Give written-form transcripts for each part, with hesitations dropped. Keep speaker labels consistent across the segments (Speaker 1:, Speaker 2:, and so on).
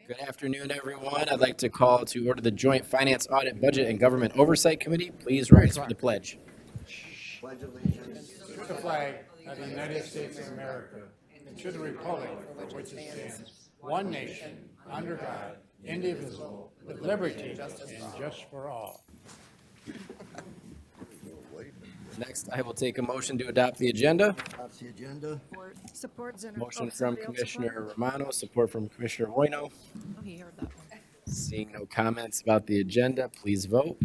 Speaker 1: Good afternoon, everyone. I'd like to call to order the Joint Finance Audit, Budget, and Government Oversight Committee. Please rise for the pledge.
Speaker 2: Pledge allegiance
Speaker 3: to the flag of the United States of America and to the republic for which it stands, one nation, under God, indivisible, with liberty and justice for all.
Speaker 1: Next, I will take a motion to adopt the agenda.
Speaker 2: Adopt the agenda.
Speaker 4: Support Senator.
Speaker 1: Motion from Commissioner Romano, support from Commissioner Bueno.
Speaker 4: Oh, he heard that one.
Speaker 1: Seeing no comments about the agenda, please vote.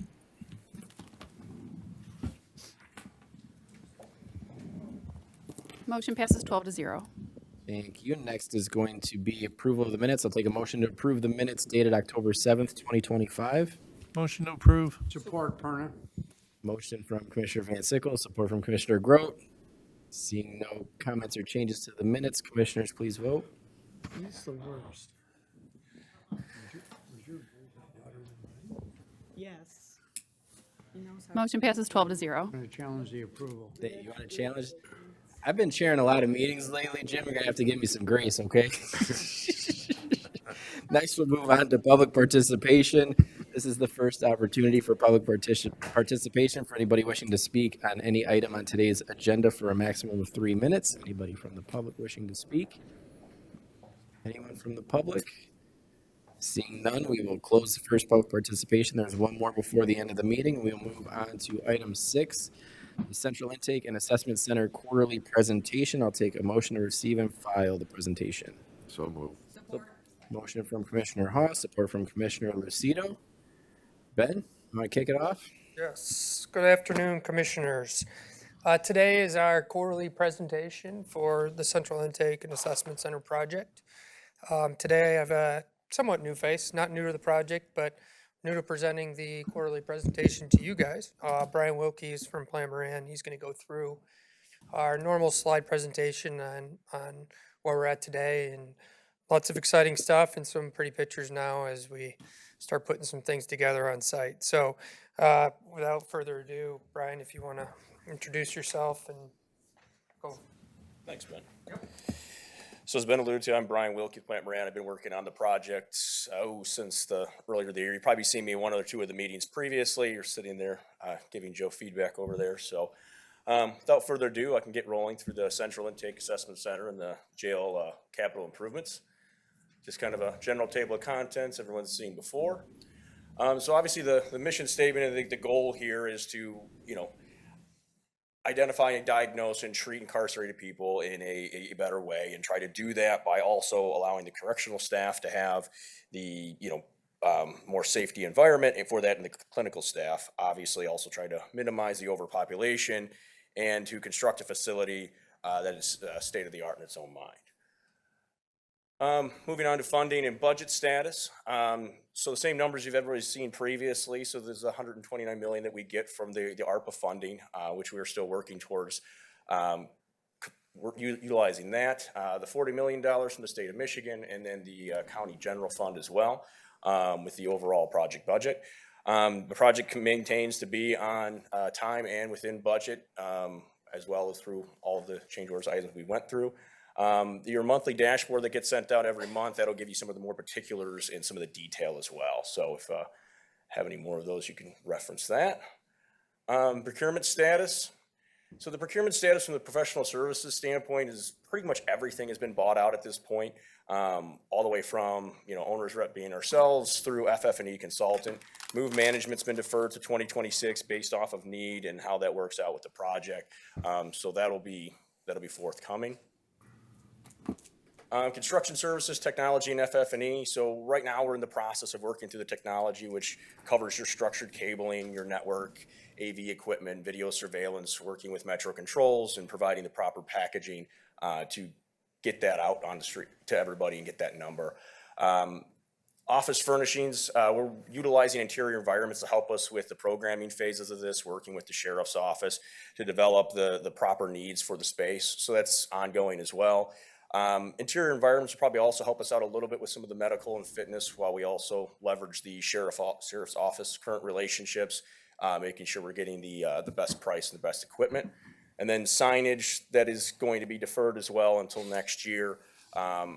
Speaker 5: Motion passes 12-0.
Speaker 1: Thank you. Next is going to be approval of the minutes. I'll take a motion to approve the minutes dated October 7th, 2025.
Speaker 6: Motion to approve.
Speaker 3: Support Perna.
Speaker 1: Motion from Commissioner Van Sickle, support from Commissioner Grote. Seeing no comments or changes to the minutes, commissioners, please vote.
Speaker 3: He's the worst.
Speaker 4: Yes. He knows how.
Speaker 5: Motion passes 12-0.
Speaker 3: I'm going to challenge the approval.
Speaker 1: You want to challenge? I've been chairing a lot of meetings lately, Jim. You're going to have to give me some grace, okay? Next, we'll move on to public participation. This is the first opportunity for public participation for anybody wishing to speak on any item on today's agenda for a maximum of 3 minutes. Anybody from the public wishing to speak? Anyone from the public? Seeing none, we will close the first public participation. There's one more before the end of the meeting. We'll move on to item 6, the Central Intake and Assessment Center quarterly presentation. I'll take a motion to receive and file the presentation.
Speaker 2: So move.
Speaker 1: Motion from Commissioner Haas, support from Commissioner Lucido. Ben, you want to kick it off?
Speaker 7: Yes, good afternoon, Commissioners. Today is our quarterly presentation for the Central Intake and Assessment Center project. Today I have a somewhat new face, not new to the project, but new to presenting the quarterly presentation to you guys. Brian Wilkie is from Plan Moran. He's going to go through our normal slide presentation on where we're at today, and lots of exciting stuff and some pretty pictures now as we start putting some things together on site. So without further ado, Brian, if you want to introduce yourself and go.
Speaker 8: Thanks, Ben. So as Ben alluded to, I'm Brian Wilkie, Plant Moran. I've been working on the project since the earlier the year. You've probably seen me in one or two of the meetings previously. You're sitting there giving Joe feedback over there. So without further ado, I can get rolling through the Central Intake Assessment Center and the jail capital improvements. Just kind of a general table of contents everyone's seen before. So obviously the mission statement, I think the goal here is to, identify and diagnose and treat incarcerated people in a better way, and try to do that by also allowing the correctional staff to have the, more safety environment, and for that and the clinical staff, obviously also try to minimize the overpopulation and to construct a facility that is state of the art in its own mind. Moving on to funding and budget status. So the same numbers you've everybody seen previously. So there's $129 million that we get from the ARPA funding, which we are still working towards utilizing that. The $40 million from the state of Michigan, and then the county general fund as well, with the overall project budget. The project maintains to be on time and within budget, as well as through all of the change orders items we went through. Your monthly dashboard that gets sent out every month, that'll give you some of the more particulars and some of the detail as well. So if have any more of those, you can reference that. Procurement status. So the procurement status from the professional services standpoint is pretty much everything has been bought out at this point, all the way from owner's rep being ourselves through FF&E consultant. Move management's been deferred to 2026 based off of need and how that works out with the project. So that'll be forthcoming. Construction services, technology, and FF&E. So right now we're in the process of working through the technology, which covers your structured cabling, your network, AV equipment, video surveillance, working with Metro Controls, and providing the proper packaging to get that out on the street to everybody and get that number. Office furnishings, we're utilizing interior environments to help us with the programming phases of this, working with the sheriff's office to develop the proper needs for the space. So that's ongoing as well. Interior environments will probably also help us out a little bit with some of the medical and fitness, while we also leverage the sheriff's office current relationships, making sure we're getting the best price and the best equipment. And then signage, that is going to be deferred as well until next year.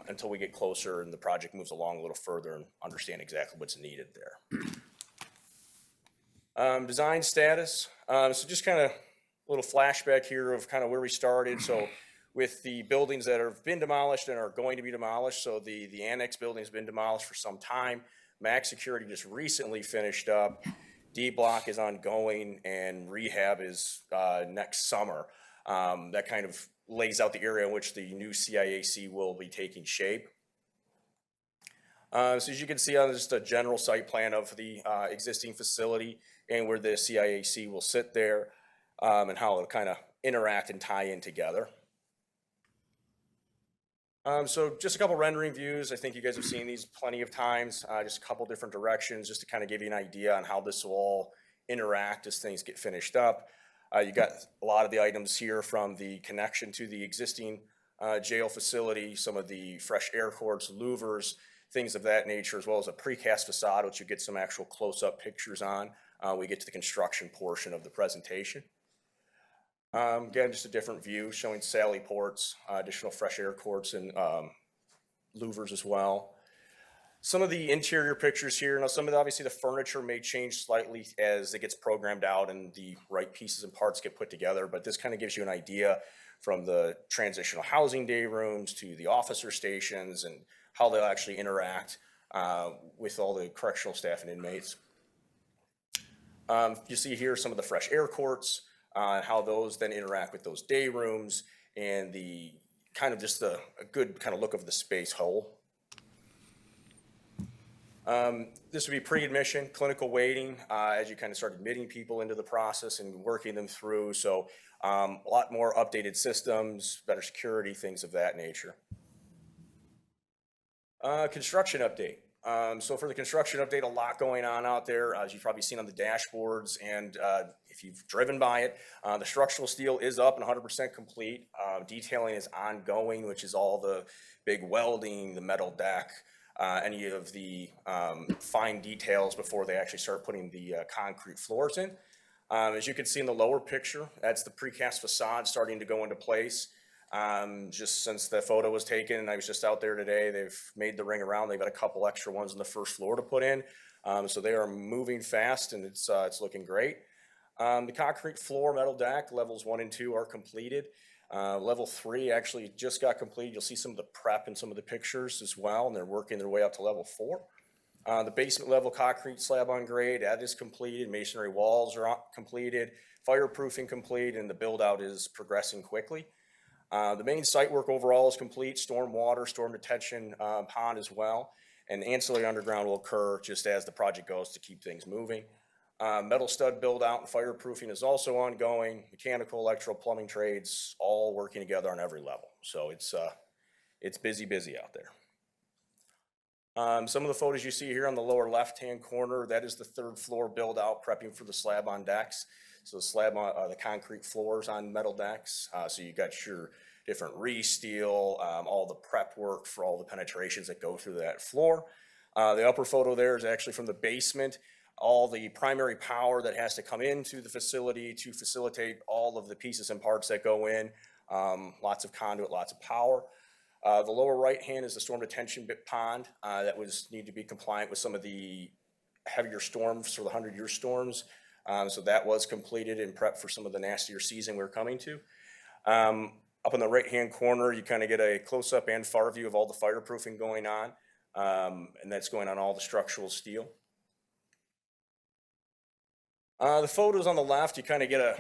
Speaker 8: until we get closer and the project moves along a little further and understand exactly what's needed there. Design status. So just kind of a little flashback here of kind of where we started. So with the buildings that have been demolished and are going to be demolished, so the annex building has been demolished for some time. Max Security just recently finished up. D block is ongoing, and rehab is next summer. That kind of lays out the area in which the new CIAC will be taking shape. So as you can see on just a general site plan of the existing facility and where the CIAC will sit there, and how it'll kind of interact and tie in together. So just a couple rendering views. I think you guys have seen these plenty of times, just a couple different directions just to kind of give you an idea on how this will all interact as things get finished up. You got a lot of the items here from the connection to the existing jail facility, some of the fresh air courts, louvers, things of that nature, as well as a precast facade, which you get some actual close-up pictures on. We get to the construction portion of the presentation. Again, just a different view showing sally ports, additional fresh air courts, and louvers as well. Some of the interior pictures here. Now, some of obviously the furniture may change slightly as it gets programmed out and the right pieces and parts get put together, but this kind of gives you an idea from the transitional housing day rooms to the officer stations and how they'll actually interact with all the correctional staff and inmates. You see here some of the fresh air courts, how those then interact with those day rooms, and the kind of just a good kind of look of the space whole. This would be pre-admission, clinical waiting, as you kind of start admitting people into the process and working them through. So a lot more updated systems, better security, things of that nature. Construction update. So for the construction update, a lot going on out there, as you've probably seen on the dashboards, and if you've driven by it, the structural steel is up and 100% complete. Detailing is ongoing, which is all the big welding, the metal deck, any of the fine details before they actually start putting the concrete floors in. As you can see in the lower picture, that's the precast facade starting to go into place. Just since the photo was taken, and I was just out there today, they've made the ring around. They've got a couple extra ones on the first floor to put in. So they are moving fast, and it's looking great. The concrete floor, metal deck, levels 1 and 2 are completed. Level 3 actually just got completed. You'll see some of the prep in some of the pictures as well, and they're working their way up to level 4. The basement level concrete slab on grade, that is completed. Masonry walls are completed. Fireproofing complete, and the build out is progressing quickly. The main site work overall is complete. Storm water, storm detention pond as well. And ancillary underground will occur just as the project goes to keep things moving. Metal stud build out and fireproofing is also ongoing. Mechanical, electrical, plumbing trades, all working together on every level. So it's busy out there. Some of the photos you see here on the lower left-hand corner, that is the 3rd floor build out, prepping for the slab on decks. So the slab on the concrete floors on metal decks. So you got your different re-steel, all the prep work for all the penetrations that go through that floor. The upper photo there is actually from the basement. All the primary power that has to come into the facility to facilitate all of the pieces and parts that go in. Lots of conduit, lots of power. The lower right hand is the storm detention pond that need to be compliant with some of the heavier storms for the 100-year storms. So that was completed and prepped for some of the nastier season we're coming to. Up in the right-hand corner, you kind of get a close-up and far view of all the fireproofing going on, and that's going on all the structural steel. The photos on the left, you kind of get a,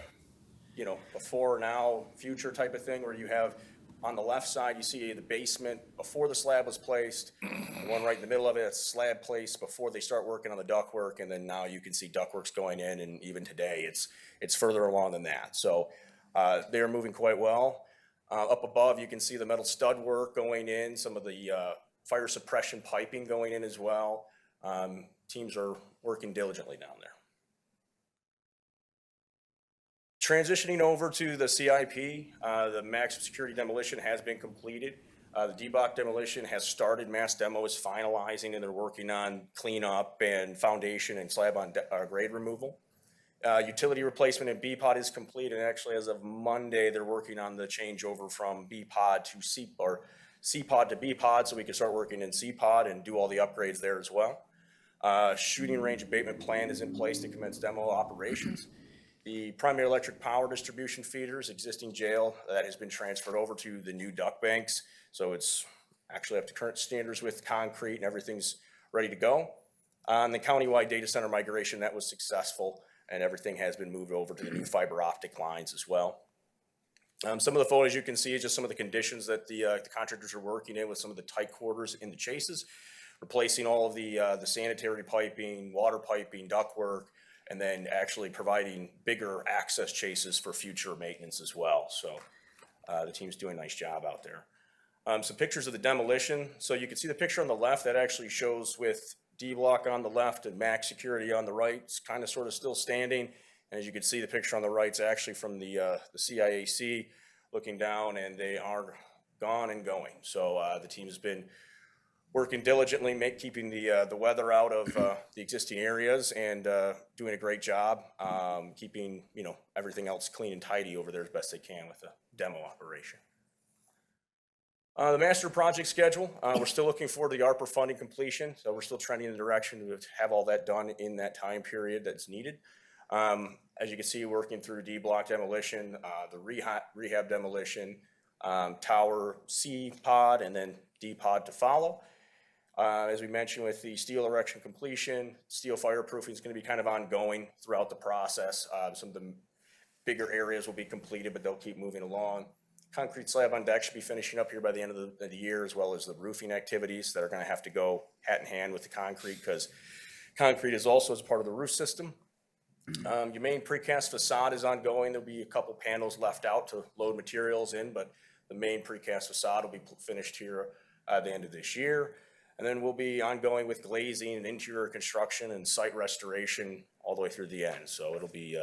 Speaker 8: before, now, future type of thing, where you have on the left side, you see the basement before the slab was placed. The one right in the middle of it, it's slab placed before they start working on the ductwork, and then now you can see ductworks going in, and even today, it's further along than that. So they are moving quite well. Up above, you can see the metal stud work going in, some of the fire suppression piping going in as well. Teams are working diligently down there. Transitioning over to the CIP, the maximum security demolition has been completed. The DBOC demolition has started. Mass demo is finalizing, and they're working on cleanup and foundation and slab on grade removal. Utility replacement in BPOD is complete, and actually as of Monday, they're working on the changeover from BPOD to C-Pod to B-Pod, so we can start working in C-Pod and do all the upgrades there as well. Shooting range abatement plan is in place to commence demo operations. The primary electric power distribution feeders, existing jail, that has been transferred over to the new duct banks. So it's actually up to current standards with concrete and everything's ready to go. On the countywide data center migration, that was successful and everything has been moved over to the new fiber optic lines as well. Some of the photos you can see is just some of the conditions that the contractors are working in with some of the tight quarters in the chases, replacing all of the sanitary piping, water piping, ductwork, and then actually providing bigger access chases for future maintenance as well. So the team's doing a nice job out there. Some pictures of the demolition. So you can see the picture on the left that actually shows with D-block on the left and max security on the right. It's kind of sort of still standing. And as you can see, the picture on the right is actually from the CIAC looking down, and they are gone and going. So the team has been working diligently, keeping the weather out of the existing areas, and doing a great job keeping everything else clean and tidy over there as best they can with the demo operation. The master project schedule, we're still looking for the ARPA funding completion, so we're still trending in the direction to have all that done in that time period that's needed. As you can see, working through D-block demolition, the rehab demolition, tower C-pod, and then D-pod to follow. As we mentioned with the steel erection completion, steel fireproofing is going to be kind of ongoing throughout the process. Some of the bigger areas will be completed, but they'll keep moving along. Concrete slab on deck should be finishing up here by the end of the year, as well as the roofing activities that are going to have to go hat in hand with the concrete, because concrete is also as part of the roof system. Your main precast facade is ongoing. There'll be a couple panels left out to load materials in, but the main precast facade will be finished here at the end of this year. And then we'll be ongoing with glazing and interior construction and site restoration all the way through the end. So it'll be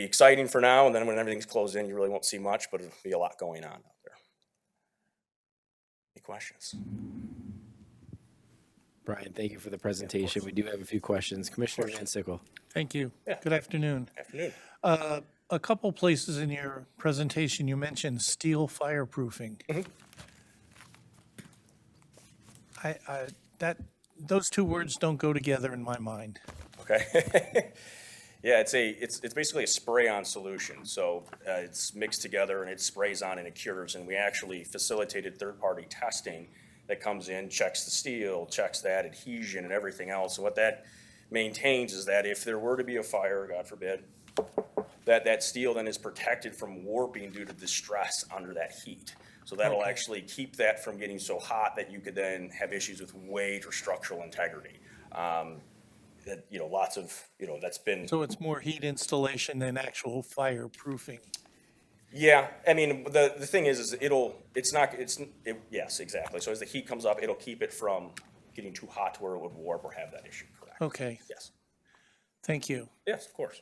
Speaker 8: exciting for now, and then when everything's closed in, you really won't see much, but it'll be a lot going on out there. Any questions?
Speaker 1: Brian, thank you for the presentation. We do have a few questions. Commissioner Van Sickle.
Speaker 6: Thank you.
Speaker 8: Yeah.
Speaker 6: Good afternoon.
Speaker 8: Afternoon.
Speaker 6: A couple places in your presentation, you mentioned steel fireproofing. Those two words don't go together in my mind.
Speaker 8: Okay. Yeah, it's basically a spray-on solution. So it's mixed together and it sprays on and it cures. And we actually facilitated third-party testing that comes in, checks the steel, checks that adhesion and everything else. And what that maintains is that if there were to be a fire, God forbid, that steel then is protected from warping due to the stress under that heat. So that'll actually keep that from getting so hot that you could then have issues with weight or structural integrity. Lots of, that's been.
Speaker 6: So it's more heat installation than actual fireproofing.
Speaker 8: Yeah, I mean, the thing is yes, exactly. So as the heat comes up, it'll keep it from getting too hot to where it would warp or have that issue, correct?
Speaker 6: Okay,
Speaker 8: Yes.
Speaker 6: thank you.
Speaker 8: Yes, of course.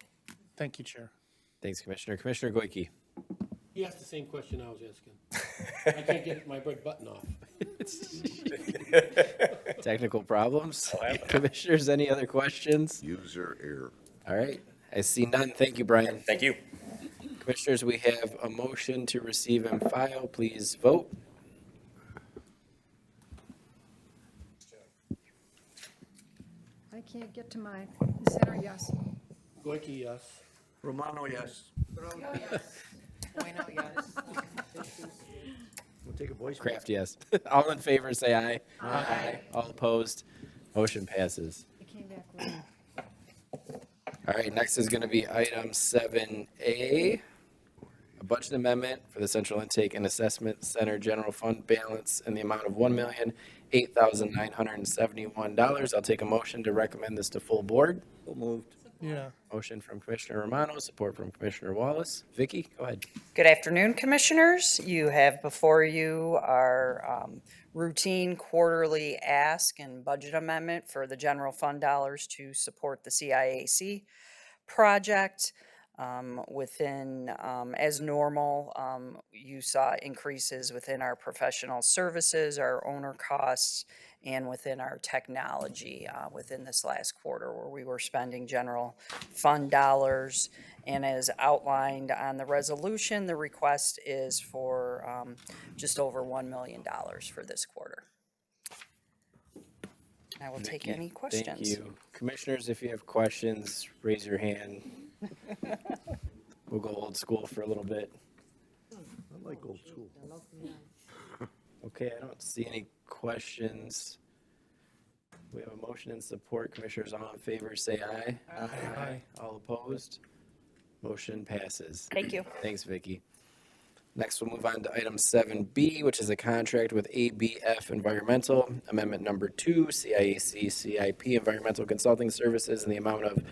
Speaker 6: Thank you, Chair.
Speaker 1: Thanks, Commissioner. Commissioner Goike.
Speaker 9: He asked the same question I was asking. I can't get my red button off.
Speaker 1: Technical problems. Commissioners, any other questions?
Speaker 2: User error.
Speaker 1: All right. I see none. Thank you, Brian.
Speaker 8: Thank you.
Speaker 1: Commissioners, we have a motion to receive and file. Please vote.
Speaker 4: I can't get to my center, yes.
Speaker 9: Goike, yes.
Speaker 2: Romano, yes.
Speaker 4: Bueno, yes.
Speaker 2: We'll take a voice.
Speaker 1: Kraft, yes. All in favor, say aye. Aye. All opposed, motion passes.
Speaker 4: It came back late.
Speaker 1: All right, next is going to be item 7A, a budget amendment for the Central Intake and Assessment Center General Fund balance in the amount of $1,008,971. I'll take a motion to recommend this to full board.
Speaker 2: So moved.
Speaker 6: Yeah.
Speaker 1: Motion from Commissioner Romano, support from Commissioner Wallace. Vicky, go ahead.
Speaker 10: Good afternoon, Commissioners. You have before you our routine quarterly ask and budget amendment for the general fund dollars to support the CIAC project. As normal, you saw increases within our professional services, our owner costs, and within our technology within this last quarter where we were spending general fund dollars. And as outlined on the resolution, the request is for just over $1 million for this quarter. I will take any questions.
Speaker 1: Thank you. Commissioners, if you have questions, raise your hand. We'll go old school for a little bit.
Speaker 2: I like old school.
Speaker 1: Okay, I don't see any questions. We have a motion and support. Commissioners, all in favor, say aye. Aye. All opposed? Motion passes.
Speaker 10: Thank you.
Speaker 1: Thanks, Vicky. Next, we'll move on to item 7B, which is a contract with ABF Environmental, Amendment Number 2, CIAC CIP Environmental Consulting Services in the amount of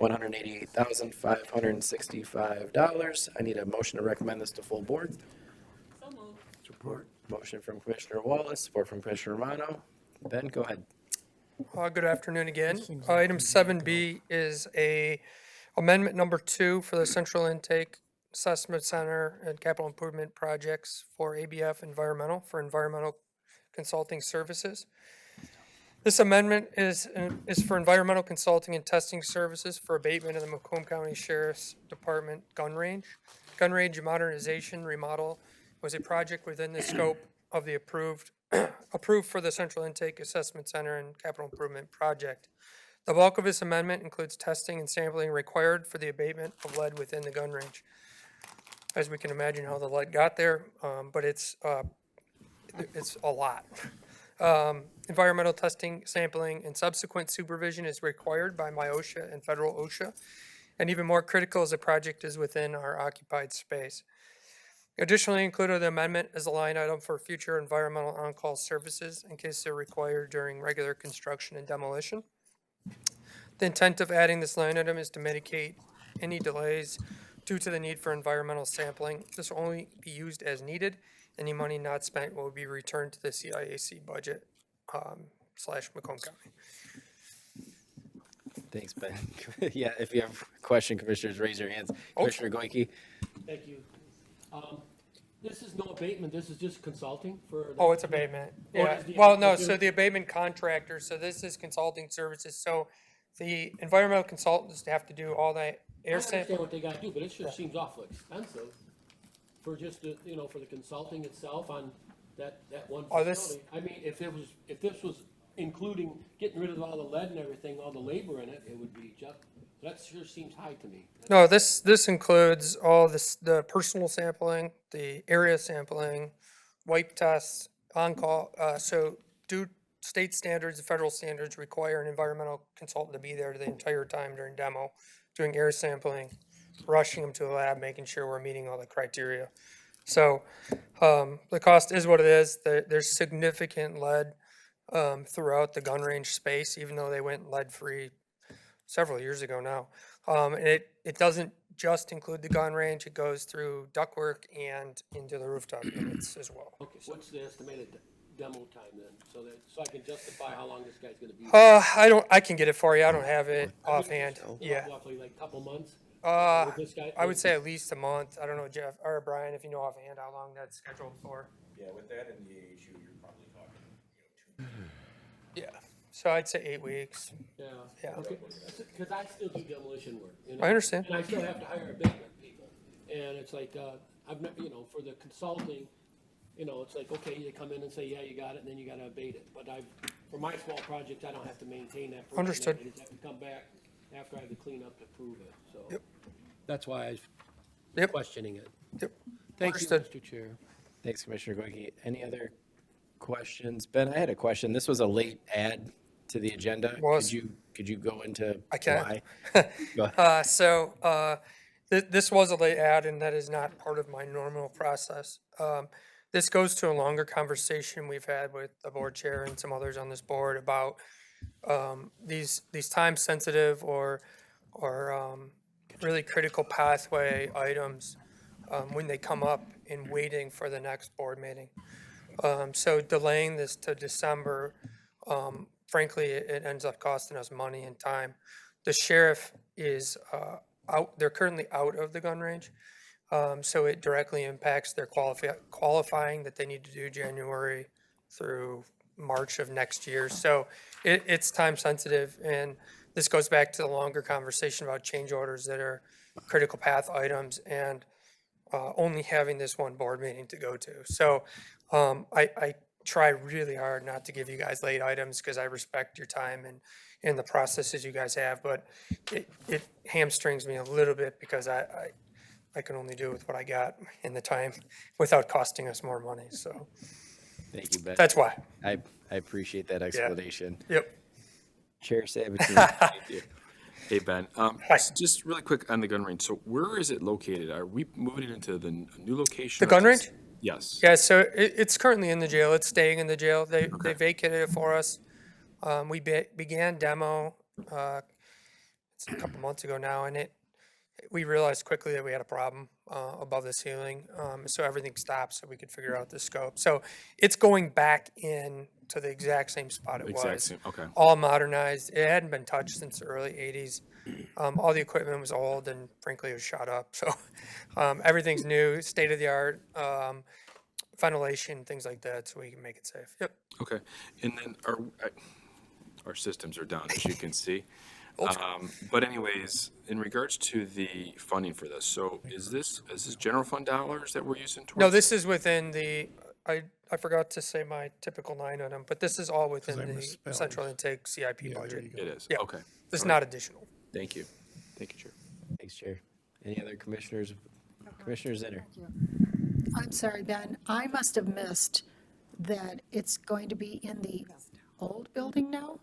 Speaker 1: $188,565. I need a motion to recommend this to full board.
Speaker 2: Support.
Speaker 1: Motion from Commissioner Wallace, support from Commissioner Romano. Ben, go ahead.
Speaker 7: Good afternoon again. Item 7B is amendment number 2 for the Central Intake Assessment Center and Capital Improvement Projects for ABF Environmental for environmental consulting services. This amendment is for environmental consulting and testing services for abatement of the Macomb County Sheriff's Department gun range. Gun range modernization remodel was a project within the scope of the approved for the Central Intake Assessment Center and Capital Improvement Project. The bulk of this amendment includes testing and sampling required for the abatement of lead within the gun range. As we can imagine how the lead got there, but it's a lot. Environmental testing, sampling, and subsequent supervision is required by MIOSHA and federal OSHA. And even more critical as the project is within our occupied space. Additionally included in the amendment is a line item for future environmental on-call services in case they're required during regular construction and demolition. The intent of adding this line item is to mitigate any delays due to the need for environmental sampling. This will only be used as needed. Any money not spent will be returned to the CIAC budget / Macomb County.
Speaker 1: Thanks, Ben. Yeah, if you have a question, commissioners, raise your hands. Commissioner Goike?
Speaker 9: Thank you. This is no abatement, this is just consulting for.
Speaker 7: Oh, it's abatement.
Speaker 9: Or
Speaker 7: Yeah.
Speaker 9: is the-
Speaker 7: Well, no, so the abatement contractor, so this is consulting services. So the environmental consultants have to do all the
Speaker 9: I
Speaker 7: air
Speaker 9: understand
Speaker 7: sample.
Speaker 9: what they gotta do, but it just seems awful expensive for just the, for the consulting itself on that one
Speaker 7: Oh, this-
Speaker 9: facility. I mean, if this was including getting rid of all the lead and everything, all the labor in it, it would be just, that sure seems high to me.
Speaker 7: No, this includes all this, the personal sampling, the area sampling, wipe tests, on-call. So state standards and federal standards require an environmental consultant to be there the entire time during demo, doing air sampling, rushing them to the lab, making sure we're meeting all the criteria. So the cost is what it is. There's significant lead throughout the gun range space, even though they went lead-free several years ago now. And it doesn't just include the gun range, it goes through ductwork and into the rooftop units as well.
Speaker 9: Okay, what's the estimated demo time then, so I can justify how long this guy's gonna be?
Speaker 7: I can get it for you, I don't have it offhand, yeah.
Speaker 9: Roughly like a couple months?
Speaker 7: Uh,
Speaker 9: With this guy?
Speaker 7: I would say at least a month, I don't know, Jeff, or Brian, if you know offhand how long that's scheduled for.
Speaker 8: Yeah, with that and the issue, you're probably talking, 2
Speaker 7: Yeah, so I'd say 8 weeks.
Speaker 9: Yeah.
Speaker 7: Yeah.
Speaker 9: Okay, because I still do demolition work.
Speaker 7: I understand.
Speaker 9: And I still have to hire abatement people. And it's like, I've never, for the consulting, it's like, okay, you come in and say, yeah, you got it, and then you gotta abate it. But for my small projects, I don't have to maintain that. person.
Speaker 7: Understood.
Speaker 9: I just have to come back after I have to clean up to prove it, so.
Speaker 7: Yep.
Speaker 9: That's why I was
Speaker 7: Yep.
Speaker 9: questioning it.
Speaker 7: Yep.
Speaker 9: Thank you,
Speaker 7: Understood.
Speaker 9: Mr. Chair.
Speaker 1: Thanks, Commissioner Goike. Any other questions? Ben, I had a question. This was a late add to the agenda.
Speaker 7: Was.
Speaker 1: Could you go into
Speaker 7: I can.
Speaker 1: why? Go ahead.
Speaker 7: This was a late add, and that is not part of my normal process. This goes to a longer conversation we've had with the board chair and some others on this board about these time-sensitive or really critical pathway items when they come up in waiting for the next board meeting. So delaying this to December, frankly, it ends up costing us money and time. The sheriff is out, they're currently out of the gun range. So it directly impacts their qualifying that they need to do January through March of next year. So it's time sensitive, and this goes back to the longer conversation about change orders that are critical path items and only having this one board meeting to go to. So I try really hard not to give you guys late items because I respect your time and the processes you guys have, but it hamstrings me a little bit because I can only do with what I got in the time without costing us more money. So
Speaker 1: Thank you, Ben.
Speaker 7: that's why.
Speaker 1: I appreciate that explanation.
Speaker 7: Yep.
Speaker 1: Chair Sabatini, thank you.
Speaker 11: Hey, Ben.
Speaker 7: Hi.
Speaker 11: Just really quick on the gun range. So where is it located? Are we moving it into the new location?
Speaker 7: The
Speaker 11: or
Speaker 7: gun
Speaker 11: is it-
Speaker 7: range?
Speaker 11: Yes.
Speaker 7: Yeah, so it's currently in the jail. It's staying in the jail. They vacated it for us. We began demo it's a couple months ago now, and we realized quickly that we had a problem above the ceiling. So everything stopped so we could figure out the scope. So it's going back in to the exact same spot it
Speaker 11: Exact
Speaker 7: was.
Speaker 11: same, okay.
Speaker 7: All modernized. It hadn't been touched since the early 80s. All the equipment was old and frankly it was shot up. So everything's new, state of the art, ventilation, things like that, so we can make it safe. Yep.
Speaker 11: Okay. And then our systems are down, as you can see.
Speaker 7: Old school.
Speaker 11: But anyways, in regards to the funding for this, so is this general fund dollars that we're using towards?
Speaker 7: No, this is within the, I forgot to say my typical line item, but this is all within
Speaker 6: I
Speaker 7: the
Speaker 6: misspelled.
Speaker 7: central intake CIP
Speaker 6: Yeah, there
Speaker 7: budget.
Speaker 6: you go.
Speaker 11: It is,
Speaker 7: Yeah.
Speaker 11: okay.
Speaker 7: This is
Speaker 11: All right.
Speaker 7: not additional.
Speaker 11: Thank you. Thank you, Chair.
Speaker 1: Thanks, Chair. Any other commissioners? Commissioner Zinner?
Speaker 4: I'm sorry, Ben, I must have missed that it's going to be in the old building now?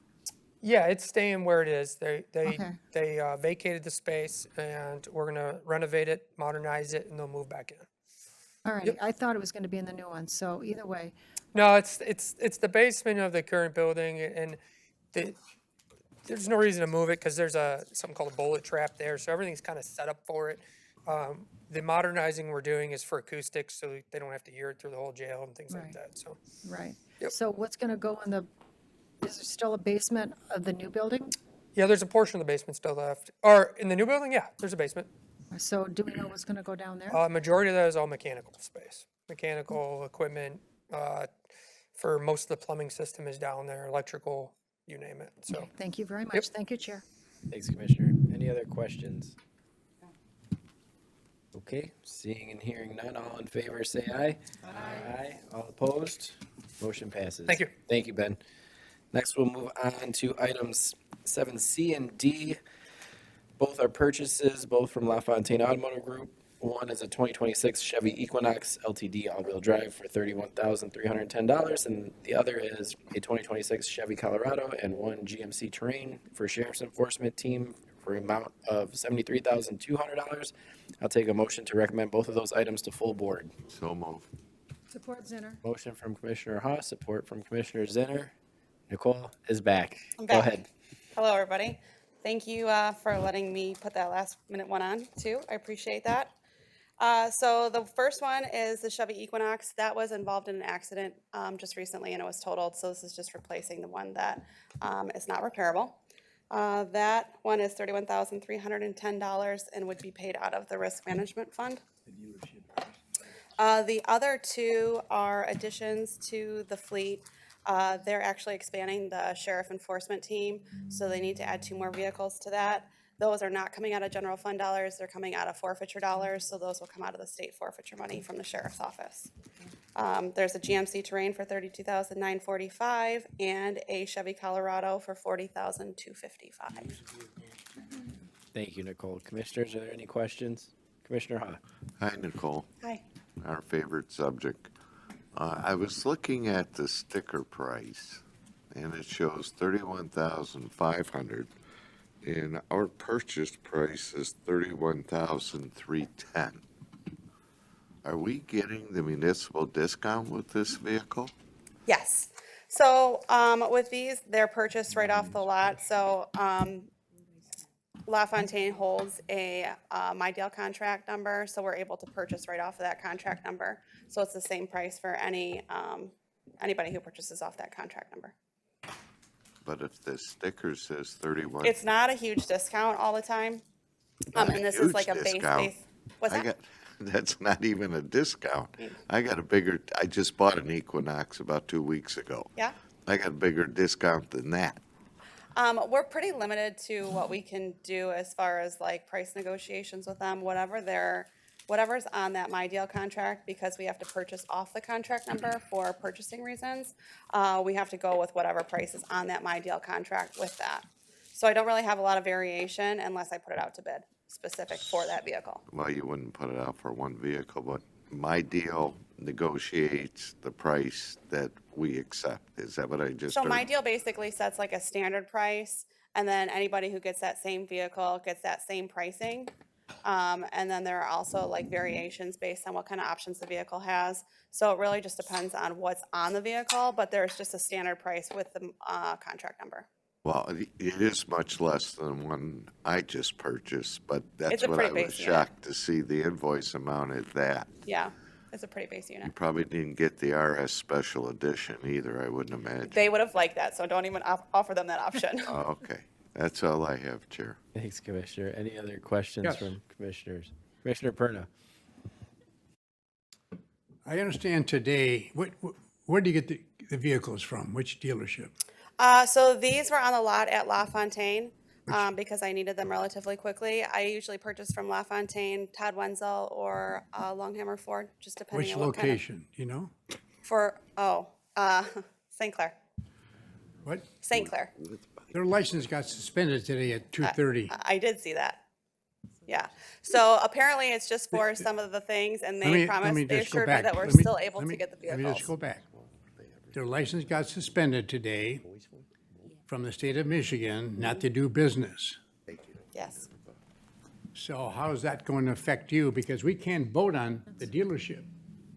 Speaker 7: Yeah, it's staying where it is. They
Speaker 4: Okay.
Speaker 7: vacated the space and we're gonna renovate it, modernize it, and they'll move back in.
Speaker 4: All right, I thought it was going to be in the new one, so either way,
Speaker 7: No, it's the basement of the current building, and there's no reason to move it because there's something called a bullet trap there, so everything's kind of set up for it. The modernizing we're doing is for acoustics, so they don't have to hear it through the whole jail and things like
Speaker 4: Right.
Speaker 7: that. So
Speaker 4: right.
Speaker 7: Yep.
Speaker 4: So what's going to go in is there still a basement of the new building?
Speaker 7: yeah, there's a portion of the basement still left. Or in the new building, yeah, there's a basement.
Speaker 4: So do we know what's going to go down there?
Speaker 7: Majority of that is all mechanical space, mechanical equipment. For most of the plumbing system is down there, electrical, you name it. So.
Speaker 4: Thank you very much. Thank you, Chair.
Speaker 1: Thanks, Commissioner. Any other questions? Okay, seeing and hearing none, all in favor, say aye. Aye. All opposed? Motion passes.
Speaker 7: Thank you.
Speaker 1: Thank you, Ben. Next, we'll move on to items 7C and D. Both are purchases, both from LaFontaine Automotive Group. One is a 2026 Chevy Equinox LTD all-wheel drive for $31,310, and the other is a 2026 Chevy Colorado and one GMC Terrain for Sheriff's Enforcement Team for an amount of $73,200. I'll take a motion to recommend both of those items to full board.
Speaker 2: So move.
Speaker 4: Support Zinner.
Speaker 1: Motion from Commissioner Haas, support from Commissioner Zinner. Nicole is back.
Speaker 12: I'm
Speaker 1: Go
Speaker 12: back.
Speaker 1: ahead.
Speaker 12: Hello, everybody. Thank you for letting me put that last minute one on, too. I appreciate that. So the first one is the Chevy Equinox. That was involved in an accident just recently, and it was totaled. So this is just replacing the one that is not repairable. That one is $31,310 and would be paid out of the Risk Management Fund. The other two are additions to the fleet. They're actually expanding the sheriff enforcement team, so they need to add 2 more vehicles to that. Those are not coming out of general fund dollars, they're coming out of forfeiture dollars, so those will come out of the state forfeiture money from the sheriff's office. There's a GMC Terrain for $32,945 and a Chevy Colorado for $40,255.
Speaker 1: Thank you, Nicole. Commissioners, are there any questions? Commissioner Ha.
Speaker 2: Hi, Nicole.
Speaker 12: Hi.
Speaker 2: Our favorite subject. I was looking at the sticker price, and it shows $31,500, and our purchase price is $31,310. Are we getting the municipal discount with this vehicle?
Speaker 12: Yes. So with these, they're purchased right off the lot. So LaFontaine holds a MyDeal contract number, so we're able to purchase right off of that contract number. So it's the same price for anybody who purchases off that contract number.
Speaker 2: But if the sticker says 31.
Speaker 12: It's not a huge discount all the time.
Speaker 2: Not
Speaker 12: And this is like a
Speaker 2: huge
Speaker 12: base.
Speaker 2: discount.
Speaker 12: What's that?
Speaker 2: That's not even a discount. I just bought an Equinox about 2 weeks ago.
Speaker 12: Yeah?
Speaker 2: I got a bigger discount than that.
Speaker 12: We're pretty limited to what we can do as far as like price negotiations with them, whatever's on that My Deal contract, because we have to purchase off the contract number for purchasing reasons. We have to go with whatever price is on that My Deal contract with that. So I don't really have a lot of variation unless I put it out to bid, specific for that vehicle.
Speaker 2: Well, you wouldn't put it out for one vehicle, but My Deal negotiates the price that we accept. Is that what I just
Speaker 12: So
Speaker 2: heard?
Speaker 12: My Deal basically sets like a standard price, and then anybody who gets that same vehicle gets that same pricing. And then there are also like variations based on what kind of options the vehicle has. So it really just depends on what's on the vehicle, but there's just a standard price with the contract number.
Speaker 2: Well, it is much less than one I just purchased, but that's
Speaker 12: It's a
Speaker 2: what I
Speaker 12: pretty
Speaker 2: was
Speaker 12: base unit.
Speaker 2: shocked to see the invoice amount at that.
Speaker 12: Yeah, it's a pretty base
Speaker 2: You
Speaker 12: unit.
Speaker 2: probably didn't get the RS Special Edition either, I wouldn't imagine.
Speaker 12: They would have liked that, so don't even offer them that option.
Speaker 2: Oh, okay. That's all I have, Chair.
Speaker 1: Thanks, Commissioner. Any other questions
Speaker 3: Yes.
Speaker 1: from commissioners? Commissioner Perna?
Speaker 3: I understand today, where do you get the vehicles from? Which dealership?
Speaker 12: So these were on the lot at LaFontaine, because I needed them relatively quickly. I usually purchase from LaFontaine, Todd Wenzel, or Longhammer Ford, just depending
Speaker 3: Which
Speaker 12: on what kind of.
Speaker 3: location, do you know?
Speaker 12: St. Clair.
Speaker 3: What?
Speaker 12: St. Clair.
Speaker 3: Their license got suspended today at 2:30.
Speaker 12: I did see that. Yeah. So apparently it's just for some of the things, and they promised, they
Speaker 3: just go
Speaker 12: assured me
Speaker 3: back.
Speaker 12: that we're
Speaker 3: Let me-
Speaker 12: still able
Speaker 3: let
Speaker 12: to
Speaker 3: me-
Speaker 12: get the
Speaker 3: Let me just go
Speaker 12: vehicles.
Speaker 3: back. Their license got suspended today from the state of Michigan not to do business.
Speaker 12: Yes.
Speaker 3: So how is that going to affect you? Because we can't vote on the dealership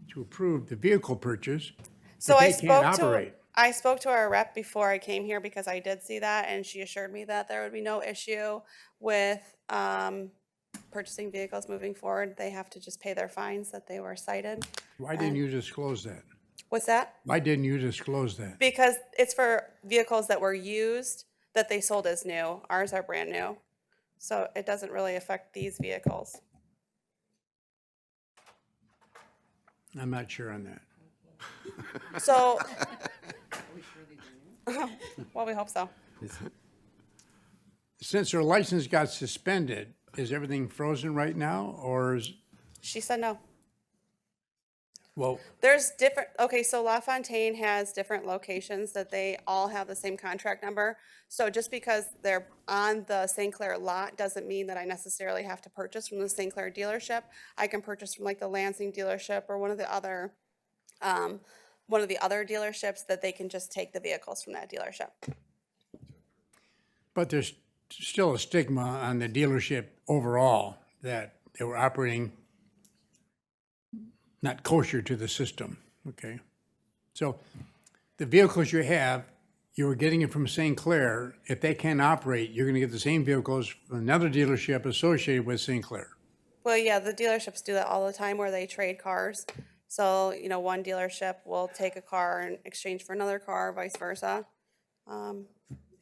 Speaker 3: to approve the vehicle purchase
Speaker 12: So
Speaker 3: if
Speaker 12: I
Speaker 3: they can't
Speaker 12: spoke
Speaker 3: operate.
Speaker 12: to our rep before I came here because I did see that, and she assured me that there would be no issue with purchasing vehicles moving forward. They have to just pay their fines that they were cited.
Speaker 3: Why didn't you disclose that?
Speaker 12: What's that?
Speaker 3: Why didn't you disclose that?
Speaker 12: Because it's for vehicles that were used that they sold as new. Ours are brand new. So it doesn't really affect these vehicles.
Speaker 3: I'm not sure on that.
Speaker 12: So, well, we hope so.
Speaker 3: Since their license got suspended, is everything frozen right now, or is,
Speaker 12: She said no.
Speaker 3: well,
Speaker 12: There's different, okay, so LaFontaine has different locations that they all have the same contract number. So just because they're on the St. Clair lot doesn't mean that I necessarily have to purchase from the St. Clair dealership. I can purchase from like the Lansing dealership or one of the other dealerships that they can just take the vehicles from that dealership.
Speaker 3: but there's still a stigma on the dealership overall that they were operating not kosher to the system, okay? So the vehicles you have, you were getting it from St. Clair. If they can't operate, you're gonna get the same vehicles from another dealership associated with St. Clair.
Speaker 12: Well, yeah, the dealerships do that all the time where they trade cars. So, one dealership will take a car in exchange for another car, vice versa.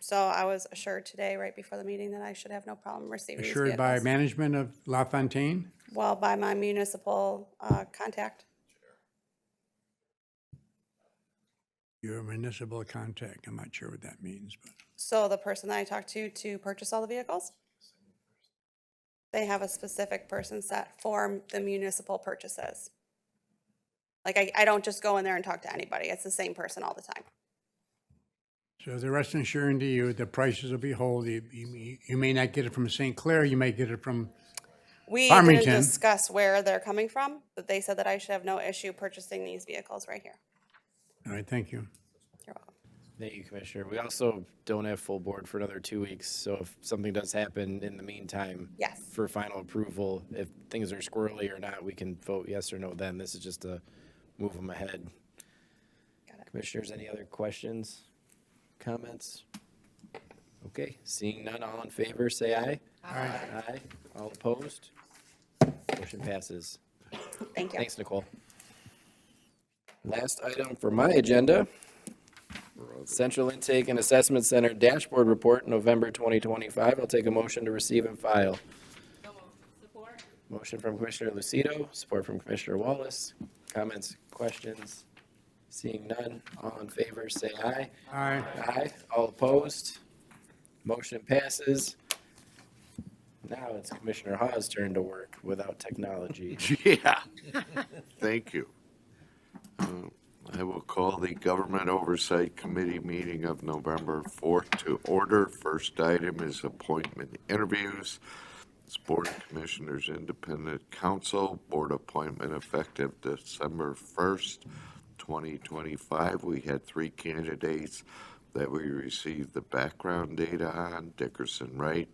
Speaker 12: So I was assured today, right before the meeting, that I should have no problem receiving these
Speaker 3: Assured by
Speaker 12: vehicles.
Speaker 3: management of LaFontaine?
Speaker 12: Well, by my municipal contact.
Speaker 3: Your municipal contact, I'm not sure what that means, but.
Speaker 12: So the person that I talked to purchase all the vehicles, they have a specific person set for the municipal purchases. Like, I don't just go in there and talk to anybody. It's the same person all the time.
Speaker 3: So the rest assuring to you, the prices will be whole. You may not get it from St. Clair, you may get it from,
Speaker 12: We
Speaker 3: Farmington.
Speaker 12: didn't discuss where they're coming from, but they said that I should have no issue purchasing these vehicles right here.
Speaker 3: all right, thank you.
Speaker 12: You're welcome.
Speaker 1: Thank you, Commissioner. We also don't have full board for another 2 weeks, so if something does happen in the meantime.
Speaker 12: Yes.
Speaker 1: For final approval, if things are squirrely or not, we can vote yes or no then. This is just to move them ahead.
Speaker 12: Got it.
Speaker 1: Commissioners, any other questions, comments? Okay, seeing none, all in favor, say aye. Aye. Aye. All opposed? Motion passes.
Speaker 12: Thank you.
Speaker 1: Thanks, Nicole. Last item for my agenda, Central Intake and Assessment Center Dashboard Report, November 2025. I'll take a motion to receive and file.
Speaker 5: Support.
Speaker 1: Motion from Commissioner Lucido, support from Commissioner Wallace. Comments, questions? Seeing none, all in favor, say aye.
Speaker 3: Aye.
Speaker 1: Aye. All opposed? Motion passes. Now it's Commissioner Hawes' turn to work without technology.
Speaker 2: Yeah. Thank you. I will call the Government Oversight Committee meeting of November 4th to order. First item is appointment interviews. It's Board of Commissioners Independent Counsel, board appointment effective December 1st, 2025. We had 3 candidates that we received the background data on: Dickerson Wright,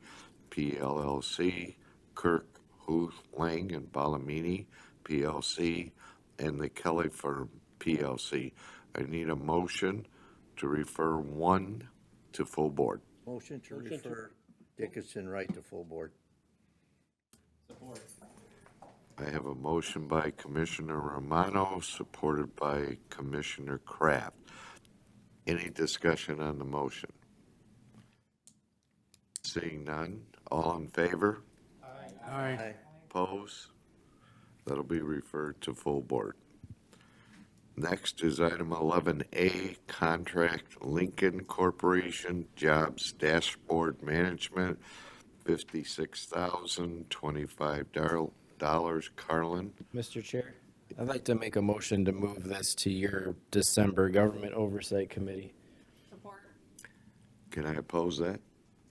Speaker 2: PLLC, Kirk, Huth, Lang, and Balamini, PLC, and the Kelly Firm, PLC. I need a motion to refer one to full board.
Speaker 13: Motion to refer Dickinson Wright to full board.
Speaker 2: I have a motion by Commissioner Romano, supported by Commissioner Kraft. Any discussion on the motion? Seeing none, all in favor?
Speaker 3: Aye.
Speaker 2: Oppose? That'll be referred to full board. Next is item 11A, contract Lincoln Corporation, Jobs Dashboard Management, $56,025. Carlin?
Speaker 1: Mr. Chair, I'd like to make a motion to move this to your December Government Oversight Committee.
Speaker 5: Support.
Speaker 2: Can I oppose that?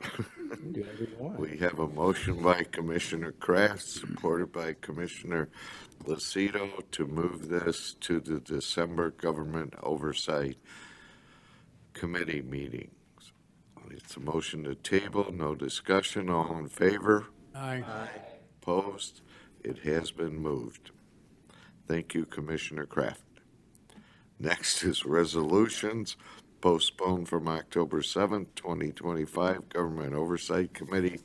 Speaker 1: You can do whatever you want.
Speaker 2: We have a motion by Commissioner Kraft, supported by Commissioner Lucido, to move this to the December Government Oversight Committee meetings. It's a motion to table, no discussion, all in favor?
Speaker 3: Aye.
Speaker 2: Opposed? It has been moved. Thank you, Commissioner Kraft. Next is resolutions. Postponed from October 7th, 2025, Government Oversight Committee,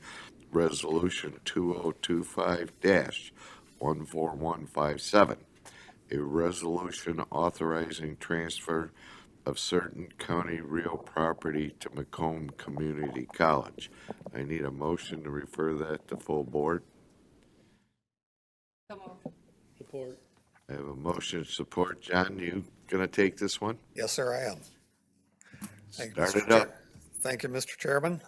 Speaker 2: Resolution 2025-14157, a resolution authorizing transfer of certain county real property to Macomb Community College. I need a motion to refer that to full board.
Speaker 5: So moved.
Speaker 9: Support.
Speaker 2: I have a motion to support. John, you gonna take this one?
Speaker 14: Yes, sir, I am. Thank you,
Speaker 2: Start
Speaker 14: Mr.
Speaker 2: it
Speaker 14: Chair.
Speaker 2: up.
Speaker 14: Thank you, Mr. Chairman.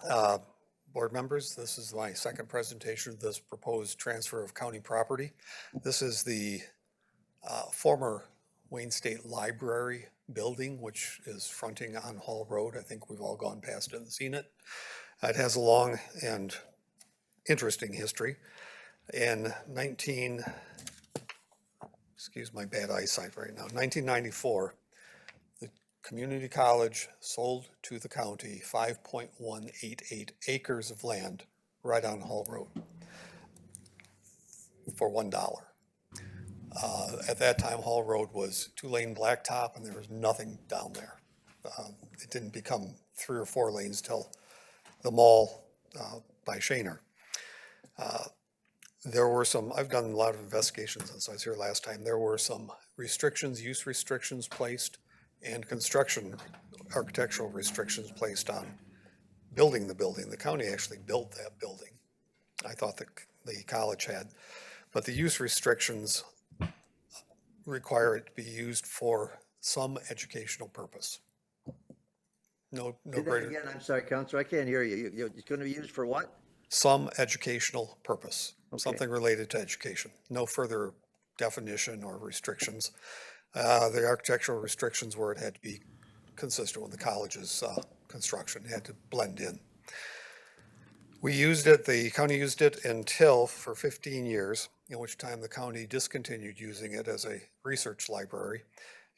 Speaker 14: Board members, this is my second presentation of this proposed transfer of county property. This is the former Wayne State Library building, which is fronting on Hall Road. I think we've all gone past it and seen it. It has a long and interesting history. In excuse my bad eyesight right now, 1994, the community college sold to the county 5.188 acres of land right on Hall Road for $1. At that time, Hall Road was 2-lane blacktop and there was nothing down there. It didn't become 3 or 4 lanes till the mall by Shaner. There were some, I've done a lot of investigations since I was here last time. There were some restrictions, use restrictions placed, and construction architectural restrictions placed on building the building. The county actually built that building. I thought the college had, but the use restrictions require it to be used for some educational purpose. No
Speaker 13: Say that
Speaker 14: greater.
Speaker 13: again, I'm sorry, Counselor, I can't hear you. It's going to be used for what?
Speaker 14: Some educational purpose,
Speaker 13: Okay.
Speaker 14: something related to education. No further definition or restrictions. The architectural restrictions were it had to be consistent with the college's construction, it had to blend in. We used it, the county used it until for 15 years, in which time the county discontinued using it as a research library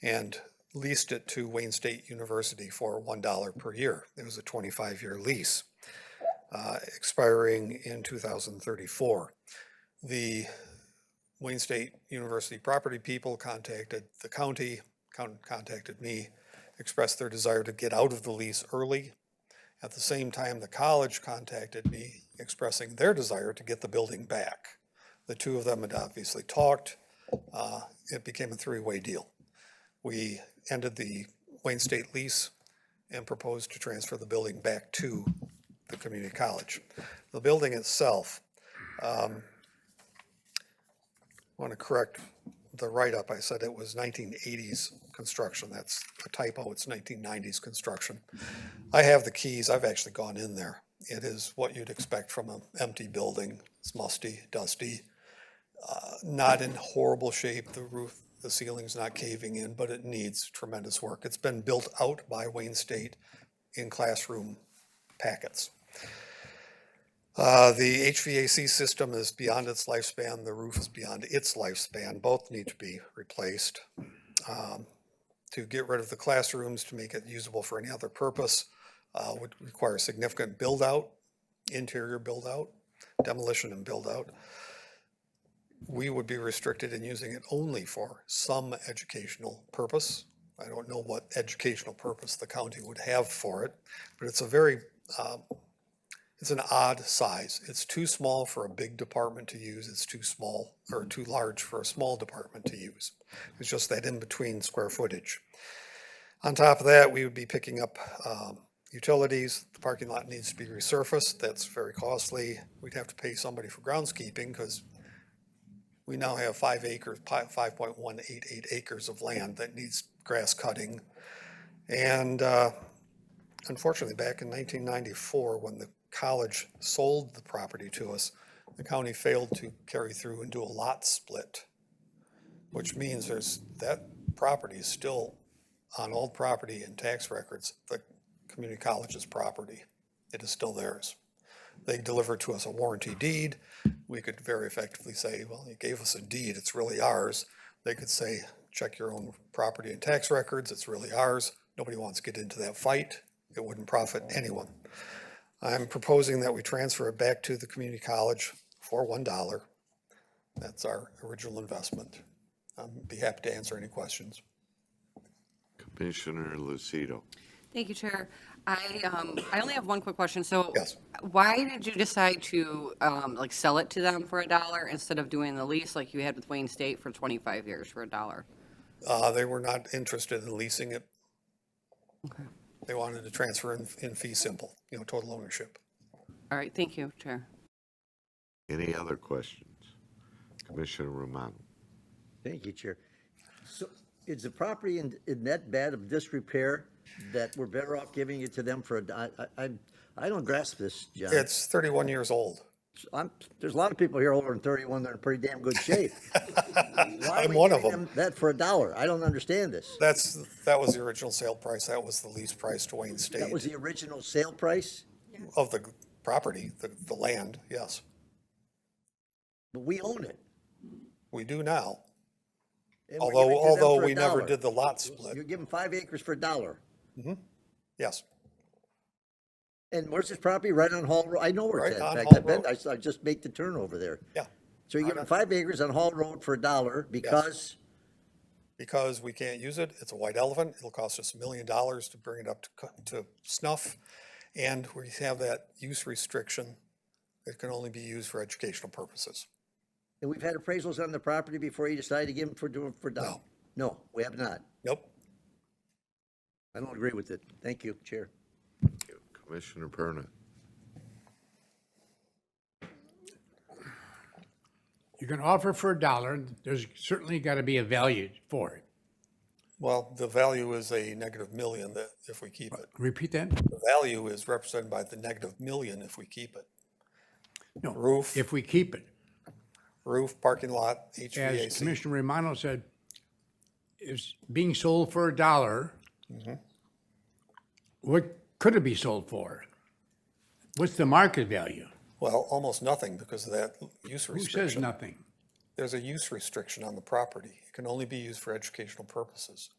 Speaker 14: and leased it to Wayne State University for $1 per year. It was a 25-year lease, expiring in 2034. The Wayne State University property people contacted the county, contacted me, expressed their desire to get out of the lease early. At the same time, the college contacted me, expressing their desire to get the building back. The two of them had obviously talked. It became a 3-way deal. We ended the Wayne State lease and proposed to transfer the building back to the community college. The building itself, I want to correct the write-up. I said it was 1980s construction. That's a typo. It's 1990s construction. I have the keys. I've actually gone in there. It is what you'd expect from an empty building. It's musty, dusty, not in horrible shape. The roof, the ceiling's not caving in, but it needs tremendous work. It's been built out by Wayne State in classroom packets. The HVAC system is beyond its lifespan. The roof is beyond its lifespan. Both need to be replaced. To get rid of the classrooms, to make it usable for any other purpose, would require significant build-out, interior build-out, demolition and build-out. We would be restricted in using it only for some educational purpose. I don't know what educational purpose the county would have for it, but it's a very, it's an odd size. It's too small for a big department to use. It's too small or too large for a small department to use. It's just that in-between square footage. On top of that, we would be picking up utilities. The parking lot needs to be resurfaced. That's very costly. We'd have to pay somebody for groundskeeping because we now have 5.188 acres of land that needs grass cutting. And unfortunately, back in 1994, when the college sold the property to us, the county failed to carry through and do a lot split, which means that property is still on old property and tax records, the community college's property. It is still theirs. They delivered to us a warranty deed. We could very effectively say, well, you gave us a deed, it's really ours. They could say, check your own property and tax records, it's really ours. Nobody wants to get into that fight. It wouldn't profit anyone. I'm proposing that we transfer it back to the community college for $1. That's our original investment. I'd be happy to answer any questions.
Speaker 2: Commissioner Lucido.
Speaker 15: Thank you, Chair. I only have one quick question. So
Speaker 14: Yes.
Speaker 15: why did you decide to like sell it to them for $1 instead of doing the lease like you had with Wayne State for 25 years for $1?
Speaker 14: They were not interested in leasing it.
Speaker 15: Okay.
Speaker 14: They wanted to transfer in fee simple, total ownership.
Speaker 15: All right. Thank you, Chair.
Speaker 2: Any other questions? Commissioner Romano.
Speaker 13: Thank you, Chair. So is the property in that bad of disrepair that we're better off giving it to them for I don't grasp this, John.
Speaker 14: It's 31 years old.
Speaker 13: There's a lot of people here older than 31 that are in pretty damn good shape. Why
Speaker 14: I'm
Speaker 13: are we
Speaker 14: one of
Speaker 13: giving
Speaker 14: them.
Speaker 13: that for $1? I don't understand this.
Speaker 14: That was the original sale price. That was the lease price to Wayne State.
Speaker 13: That was the original sale price?
Speaker 14: Of the property, the land, yes.
Speaker 13: But we own it.
Speaker 14: We do now.
Speaker 13: And we're giving it to them
Speaker 14: Although
Speaker 13: for
Speaker 14: we never
Speaker 13: $1.
Speaker 14: did the lot split.
Speaker 13: You're giving 5 acres for $1.
Speaker 14: Yes.
Speaker 13: And where's this property? Right on Hall Road? I know where it's
Speaker 14: Right
Speaker 13: at.
Speaker 14: on
Speaker 13: In
Speaker 14: Hall
Speaker 13: fact, I just make the turn over there.
Speaker 14: Yeah.
Speaker 13: So you're giving 5 acres on Hall Road for $1 because?
Speaker 14: Because we can't use it. It's a white elephant. It'll cost us $1 million to bring it up to snuff. And we have that use restriction. It can only be used for educational purposes.
Speaker 13: And we've had appraisals on the property before you decided to give them for $1.
Speaker 14: No.
Speaker 13: No, we have not.
Speaker 14: Nope.
Speaker 13: I don't agree with it. Thank you, Chair.
Speaker 2: Commissioner Perna.
Speaker 3: You're going to offer for $1, there's certainly got to be a value for it.
Speaker 14: Well, the value is a -$1 million that if we keep it.
Speaker 3: Repeat that?
Speaker 14: The value is represented by the -$1 million if we keep it.
Speaker 3: No.
Speaker 14: Roof.
Speaker 3: If we keep it.
Speaker 14: Roof, parking lot,
Speaker 3: As
Speaker 14: HVAC.
Speaker 3: Commissioner Romano said, it's being sold for $1. What could it be sold for? What's the market value?
Speaker 14: Well, almost nothing because of that use
Speaker 3: Who
Speaker 14: restriction.
Speaker 3: says nothing?
Speaker 14: There's a use restriction on the property. It can only be used for educational purposes.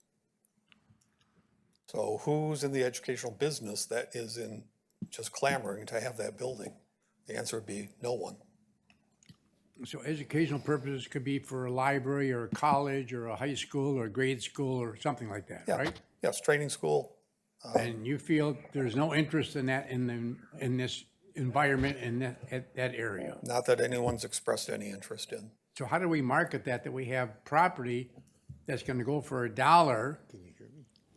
Speaker 14: So who's in the educational business that is in just clamoring to have that building? The answer would be no one.
Speaker 3: So educational purposes could be for a library or a college or a high school or a grade school or something like that,
Speaker 14: Yeah.
Speaker 3: right?
Speaker 14: Yes, training school.
Speaker 3: And you feel there's no interest in that in this environment in that area.
Speaker 14: Not that anyone's expressed any interest in.
Speaker 3: So how do we market that we have property that's going to go for $1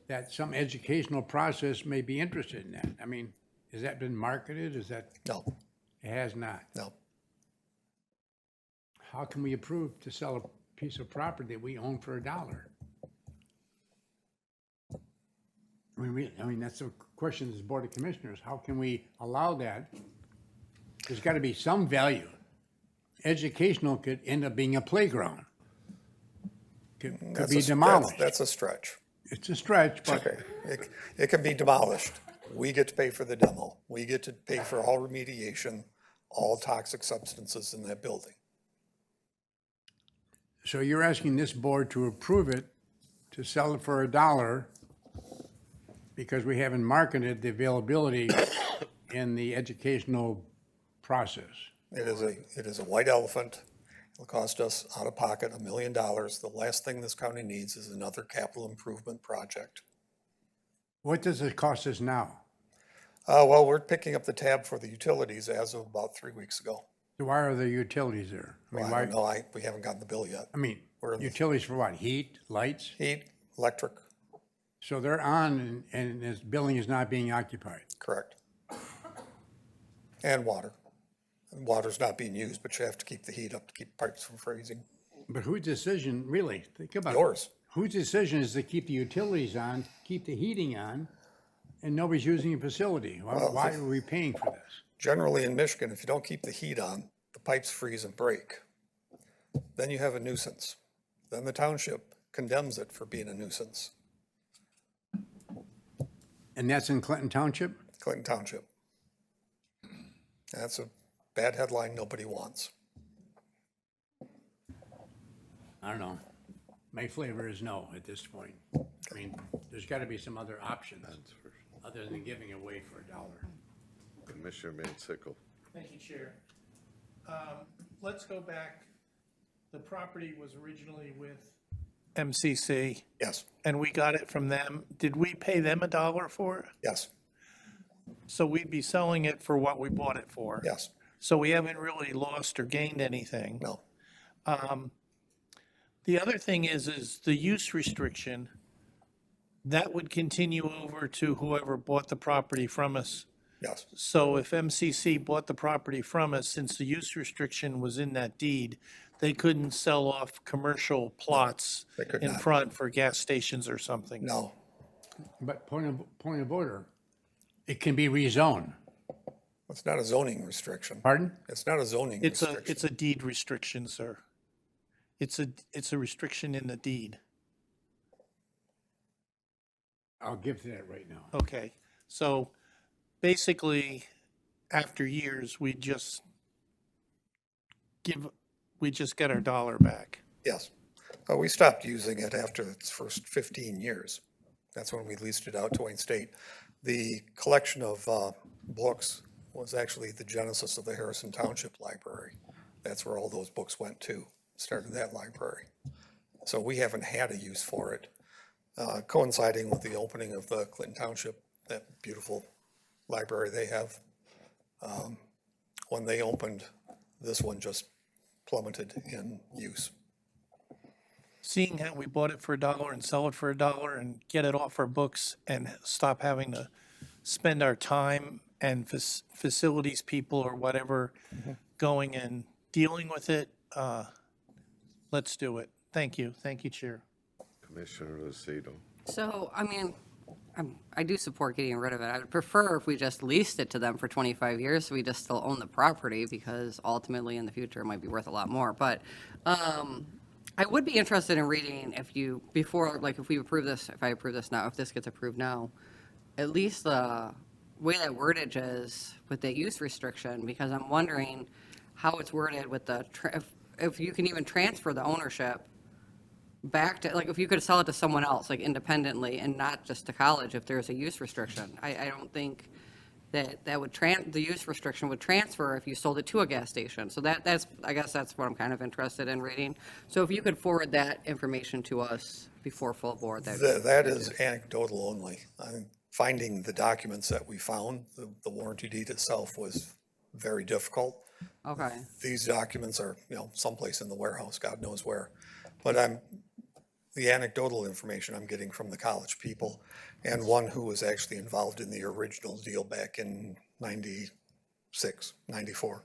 Speaker 3: that some educational process may be interested in that? I mean, has that been marketed? Is that?
Speaker 14: No.
Speaker 3: It has not.
Speaker 14: No.
Speaker 3: How can we approve to sell a piece of property that we own for $1? I mean, that's the question as Board of Commissioners. How can we allow that? There's got to be some value. Educational could end up being a playground. Could be demolished.
Speaker 14: That's a stretch.
Speaker 3: It's a stretch, but
Speaker 14: Okay, it can be demolished. We get to pay for the demo. We get to pay for all remediation, all toxic substances in that building.
Speaker 3: so you're asking this board to approve it, to sell it for $1 because we haven't marketed the availability in the educational process.
Speaker 14: It is a white elephant. It'll cost us out of pocket $1 million. The last thing this county needs is another capital improvement project.
Speaker 3: What does it cost us now?
Speaker 14: Well, we're picking up the tab for the utilities as of about 3 weeks ago.
Speaker 3: So why are the utilities there?
Speaker 14: Well, I don't know, we haven't gotten the bill yet.
Speaker 3: I mean,
Speaker 14: We're in the-
Speaker 3: utilities for what? Heat, lights?
Speaker 14: Heat, electric,
Speaker 3: So they're on and this building is not being occupied.
Speaker 14: correct. And water. And water's not being used, but you have to keep the heat up to keep pipes from freezing.
Speaker 3: But whose decision, really, think about it.
Speaker 14: Yours.
Speaker 3: Whose decision is to keep the utilities on, keep the heating on, and nobody's using the facility? Why are we paying for this?
Speaker 14: Generally in Michigan, if you don't keep the heat on, the pipes freeze and break. Then you have a nuisance. Then the township condemns it for being a nuisance.
Speaker 3: And that's in Clinton Township?
Speaker 14: Clinton Township. That's a bad headline nobody wants.
Speaker 3: I don't know. My flavor is no at this point. I mean, there's got to be some other options other than giving away for $1.
Speaker 2: Commissioner Mansickle.
Speaker 6: Thank you, Chair. Let's go back. The property was originally with MCC.
Speaker 14: Yes,
Speaker 6: And we got it from them. Did we pay them $1 for it?
Speaker 14: yes,
Speaker 6: So we'd be selling it for what we bought it for?
Speaker 14: yes,
Speaker 6: So we haven't really lost or gained anything?
Speaker 14: no.
Speaker 6: The other thing is the use restriction, that would continue over to whoever bought the property from us.
Speaker 14: Yes,
Speaker 6: So if MCC bought the property from us, since the use restriction was in that deed, they couldn't sell off commercial plots
Speaker 14: They could
Speaker 6: in
Speaker 14: not.
Speaker 6: front for gas stations or something?
Speaker 14: no.
Speaker 3: But point of order, it can be rezoned.
Speaker 14: It's not a zoning restriction.
Speaker 3: Pardon?
Speaker 14: It's not a zoning
Speaker 6: It's
Speaker 14: restriction.
Speaker 6: a deed restriction, sir. It's a restriction in the deed.
Speaker 3: I'll give to that right now.
Speaker 6: Okay, so basically, after years, we just get our $1 back.
Speaker 14: Yes. We stopped using it after its first 15 years. That's when we leased it out to Wayne State. The collection of books was actually the genesis of the Harrison Township Library. That's where all those books went to, started that library. So we haven't had a use for it. Coinciding with the opening of the Clinton Township, that beautiful library they have. When they opened, this one just plummeted in use.
Speaker 6: Seeing how we bought it for $1 and sell it for $1 and get it off our books and stop having to spend our time and facilities people or whatever going and dealing with it, let's do it. Thank you. Thank you, Chair.
Speaker 2: Commissioner Lucido.
Speaker 15: So, I mean, I do support getting rid of it. I would prefer if we just leased it to them for 25 years, so we just still own the property, because ultimately in the future it might be worth a lot more. But I would be interested in reading if we approve this, if I approve this now, if this gets approved now, at least the way that wordage is with the use restriction, because I'm wondering how it's worded with the, if you can even transfer the ownership back to, like, if you could sell it to someone else, like independently, and not just to college if there's a use restriction. I don't think that would the use restriction would transfer if you sold it to a gas station. So that's, I guess that's what I'm kind of interested in reading. So if you could forward that information to us before full board,
Speaker 14: That is anecdotal only. I think finding the documents that we found, the warranty deed itself was very difficult.
Speaker 15: Okay.
Speaker 14: These documents are, someplace in the warehouse, God knows where. But the anecdotal information I'm getting from the college people, and one who was actually involved in the original deal back in 96, 94.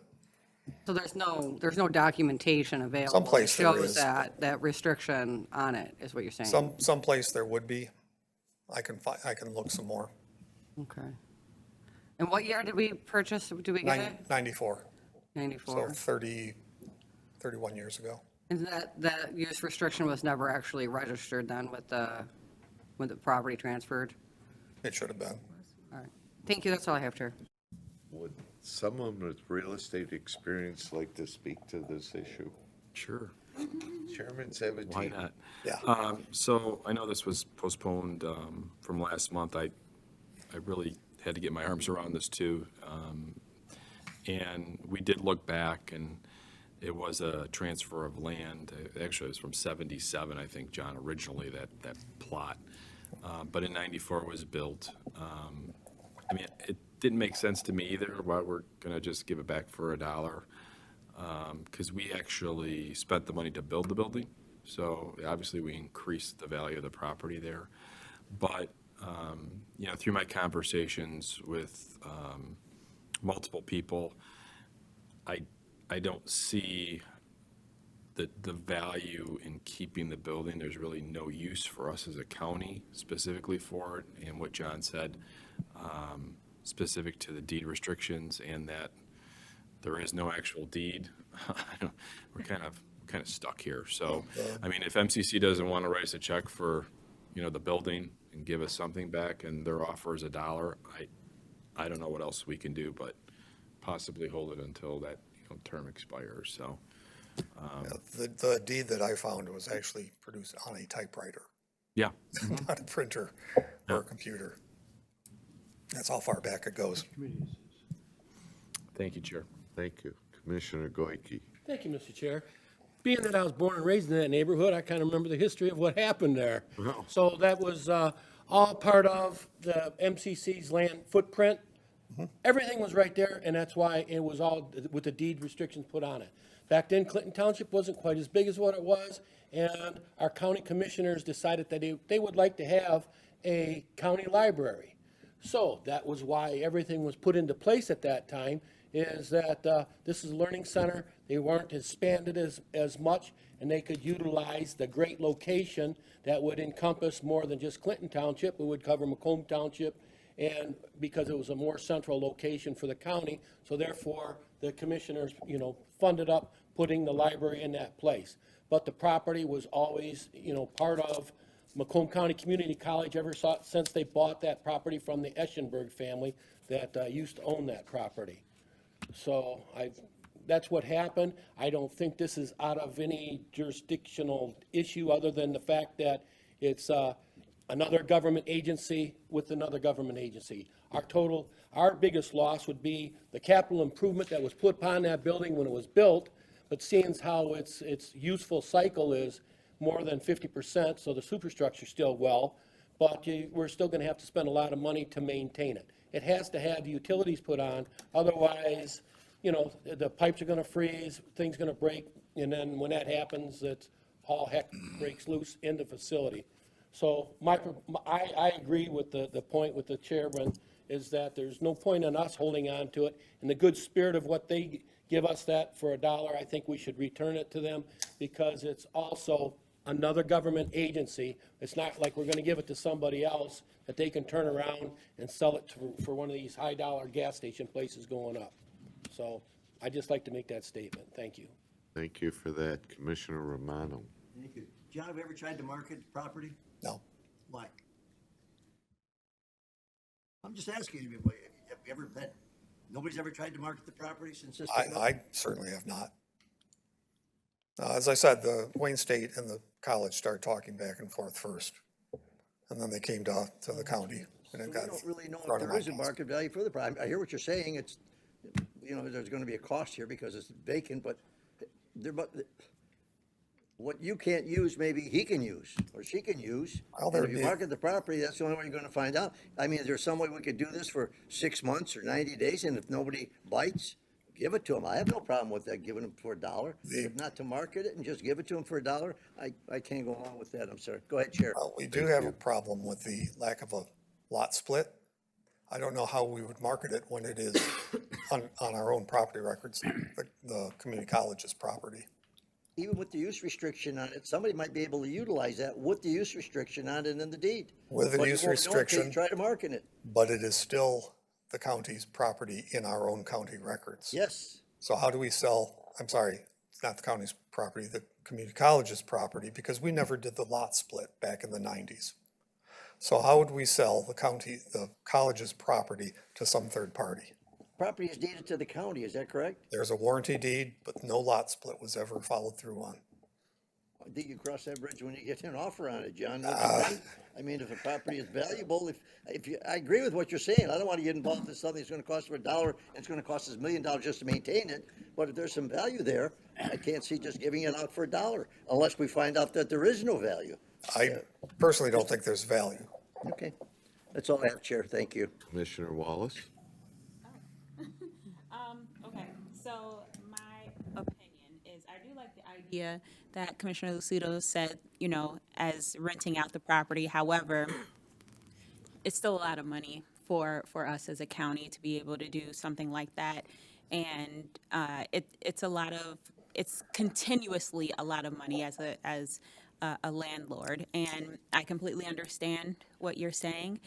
Speaker 15: So there's no documentation available that
Speaker 14: Someplace there
Speaker 15: shows
Speaker 14: is.
Speaker 15: that restriction on it, is what you're saying?
Speaker 14: Someplace there would be. I can look some more.
Speaker 15: Okay. And what year did we purchase, did we get it?
Speaker 14: 94, so
Speaker 15: 94.
Speaker 14: 31 years ago.
Speaker 15: And that use restriction was never actually registered then with the property transferred?
Speaker 14: It should have been.
Speaker 15: All right. Thank you, that's all I have, Chair.
Speaker 2: Would someone with real estate experience like to speak to this issue?
Speaker 11: Sure.
Speaker 2: Chairman Sabatini.
Speaker 11: Why not?
Speaker 14: Yeah.
Speaker 11: So I know this was postponed from last month. I really had to get my arms around this too. And we did look back, and it was a transfer of land. Actually, it was from 77, I think, John, originally, that plot. But in 94 it was built. I mean, it didn't make sense to me either why we're going to just give it back for $1. Because we actually spent the money to build the building. So obviously we increased the value of the property there. But, you know, through my conversations with multiple people, I don't see the value in keeping the building. There's really no use for us as a county specifically for it. And what John said, specific to the deed restrictions and that there is no actual deed, we're kind of stuck here. So, I mean, if MCC doesn't want to write us a check for, you know, the building and give us something back, and their offer is $1, I don't know what else we can do, but possibly hold it until that, you know, term expires. So,
Speaker 14: The deed that I found was actually produced on a typewriter,
Speaker 11: yeah,
Speaker 14: not a printer or a computer. That's how far back it goes.
Speaker 11: Thank you, Chair.
Speaker 2: Thank you. Commissioner Goike.
Speaker 9: Thank you, Mr. Chair. Being that I was born and raised in that neighborhood, I kind of remember the history of what happened there.
Speaker 2: Wow.
Speaker 9: So that was all part of the MCC's land footprint. Everything was right there, and that's why it was all with the deed restrictions put on it. Back then, Clinton Township wasn't quite as big as what it was, and our county commissioners decided that they would like to have a county library. So that was why everything was put into place at that time, is that this is a learning center. They weren't expanded as much, and they could utilize the great location that would encompass more than just Clinton Township. It would cover Macomb Township, and because it was a more central location for the county, so therefore the commissioners, you know, funded up putting the library in that place. But the property was always, you know, part of Macomb County Community College since they bought that property from the Eschenberg family that used to own that property. So that's what happened. I don't think this is out of any jurisdictional issue other than the fact that it's another government agency with another government agency. Our biggest loss would be the capital improvement that was put upon that building when it was built, but seeing how its useful cycle is more than 50%, so the superstructure's still well, but we're still gonna have to spend a lot of money to maintain it. It has to have utilities put on, otherwise, you know, the pipes are gonna freeze, things gonna break, and then when that happens, it's all heck breaks loose in the facility. So I agree with the point with the chairman, is that there's no point in us holding on to it. In the good spirit of what they give us that for $1, I think we should return it to them, because it's also another government agency. It's not like we're gonna give it to somebody else that they can turn around and sell it for one of these high-dollar gas station places going up. So I'd just like to make that statement. Thank you.
Speaker 2: Thank you for that. Commissioner Romano.
Speaker 13: Thank you. John, have you ever tried to market the property?
Speaker 14: No.
Speaker 13: Why? I'm just asking you, have you ever been, nobody's ever tried to market the property since this?
Speaker 14: I certainly have not. As I said, the Wayne State and the college started talking back and forth first, and then they came to the county, and it
Speaker 13: So
Speaker 14: got
Speaker 13: we don't really know
Speaker 14: brought
Speaker 13: if
Speaker 14: in
Speaker 13: there is a
Speaker 14: my-
Speaker 13: market value for the property. I hear what you're saying. It's, you know, there's gonna be a cost here because it's vacant, but what you can't use, maybe he can use, or she can use.
Speaker 14: Well,
Speaker 13: And
Speaker 14: there'd
Speaker 13: if you
Speaker 14: be-
Speaker 13: market the property, that's the only way you're gonna find out. I mean, is there some way we could do this for 6 months or 90 days, and if nobody bites, give it to them? I have no problem with that, giving them for $1. If not to market it and just give it to them for $1, I can't go along with that. I'm sorry. Go ahead, Chair.
Speaker 14: Well, we do have a problem with the lack of a lot split. I don't know how we would market it when it is on our own property records, the community college's property.
Speaker 13: even with the use restriction on it, somebody might be able to utilize that with the use restriction on it in the deed.
Speaker 14: With the
Speaker 13: But you
Speaker 14: use
Speaker 13: won't know until you
Speaker 14: restriction.
Speaker 13: Try to market it.
Speaker 14: But it is still the county's property in our own county records.
Speaker 13: Yes.
Speaker 14: So how do we sell, I'm sorry, it's not the county's property, the community college's property, because we never did the lot split back in the 90s. So how would we sell the college's property to some third party?
Speaker 13: Property is deeded to the county, is that correct?
Speaker 14: There's a warranty deed, but no lot split was ever followed through on.
Speaker 13: I think you cross that bridge when you get an offer on it, John. I mean, if a property is valuable, I agree with what you're saying. I don't want to get involved in something that's gonna cost us $1 and it's gonna cost us $1 million just to maintain it. But if there's some value there, I can't see just giving it out for $1 unless we find out that there is no value.
Speaker 14: I personally don't think there's value.
Speaker 13: Okay, that's all I have, Chair. Thank you.
Speaker 2: Commissioner Wallace?
Speaker 5: Okay, so my opinion is I do like the idea that Commissioner Lucido said, you know, as renting out the property. However, it's still a lot of money for us as a county to be able to do something like that. And it's continuously a lot of money as a landlord. And I completely understand what you're saying.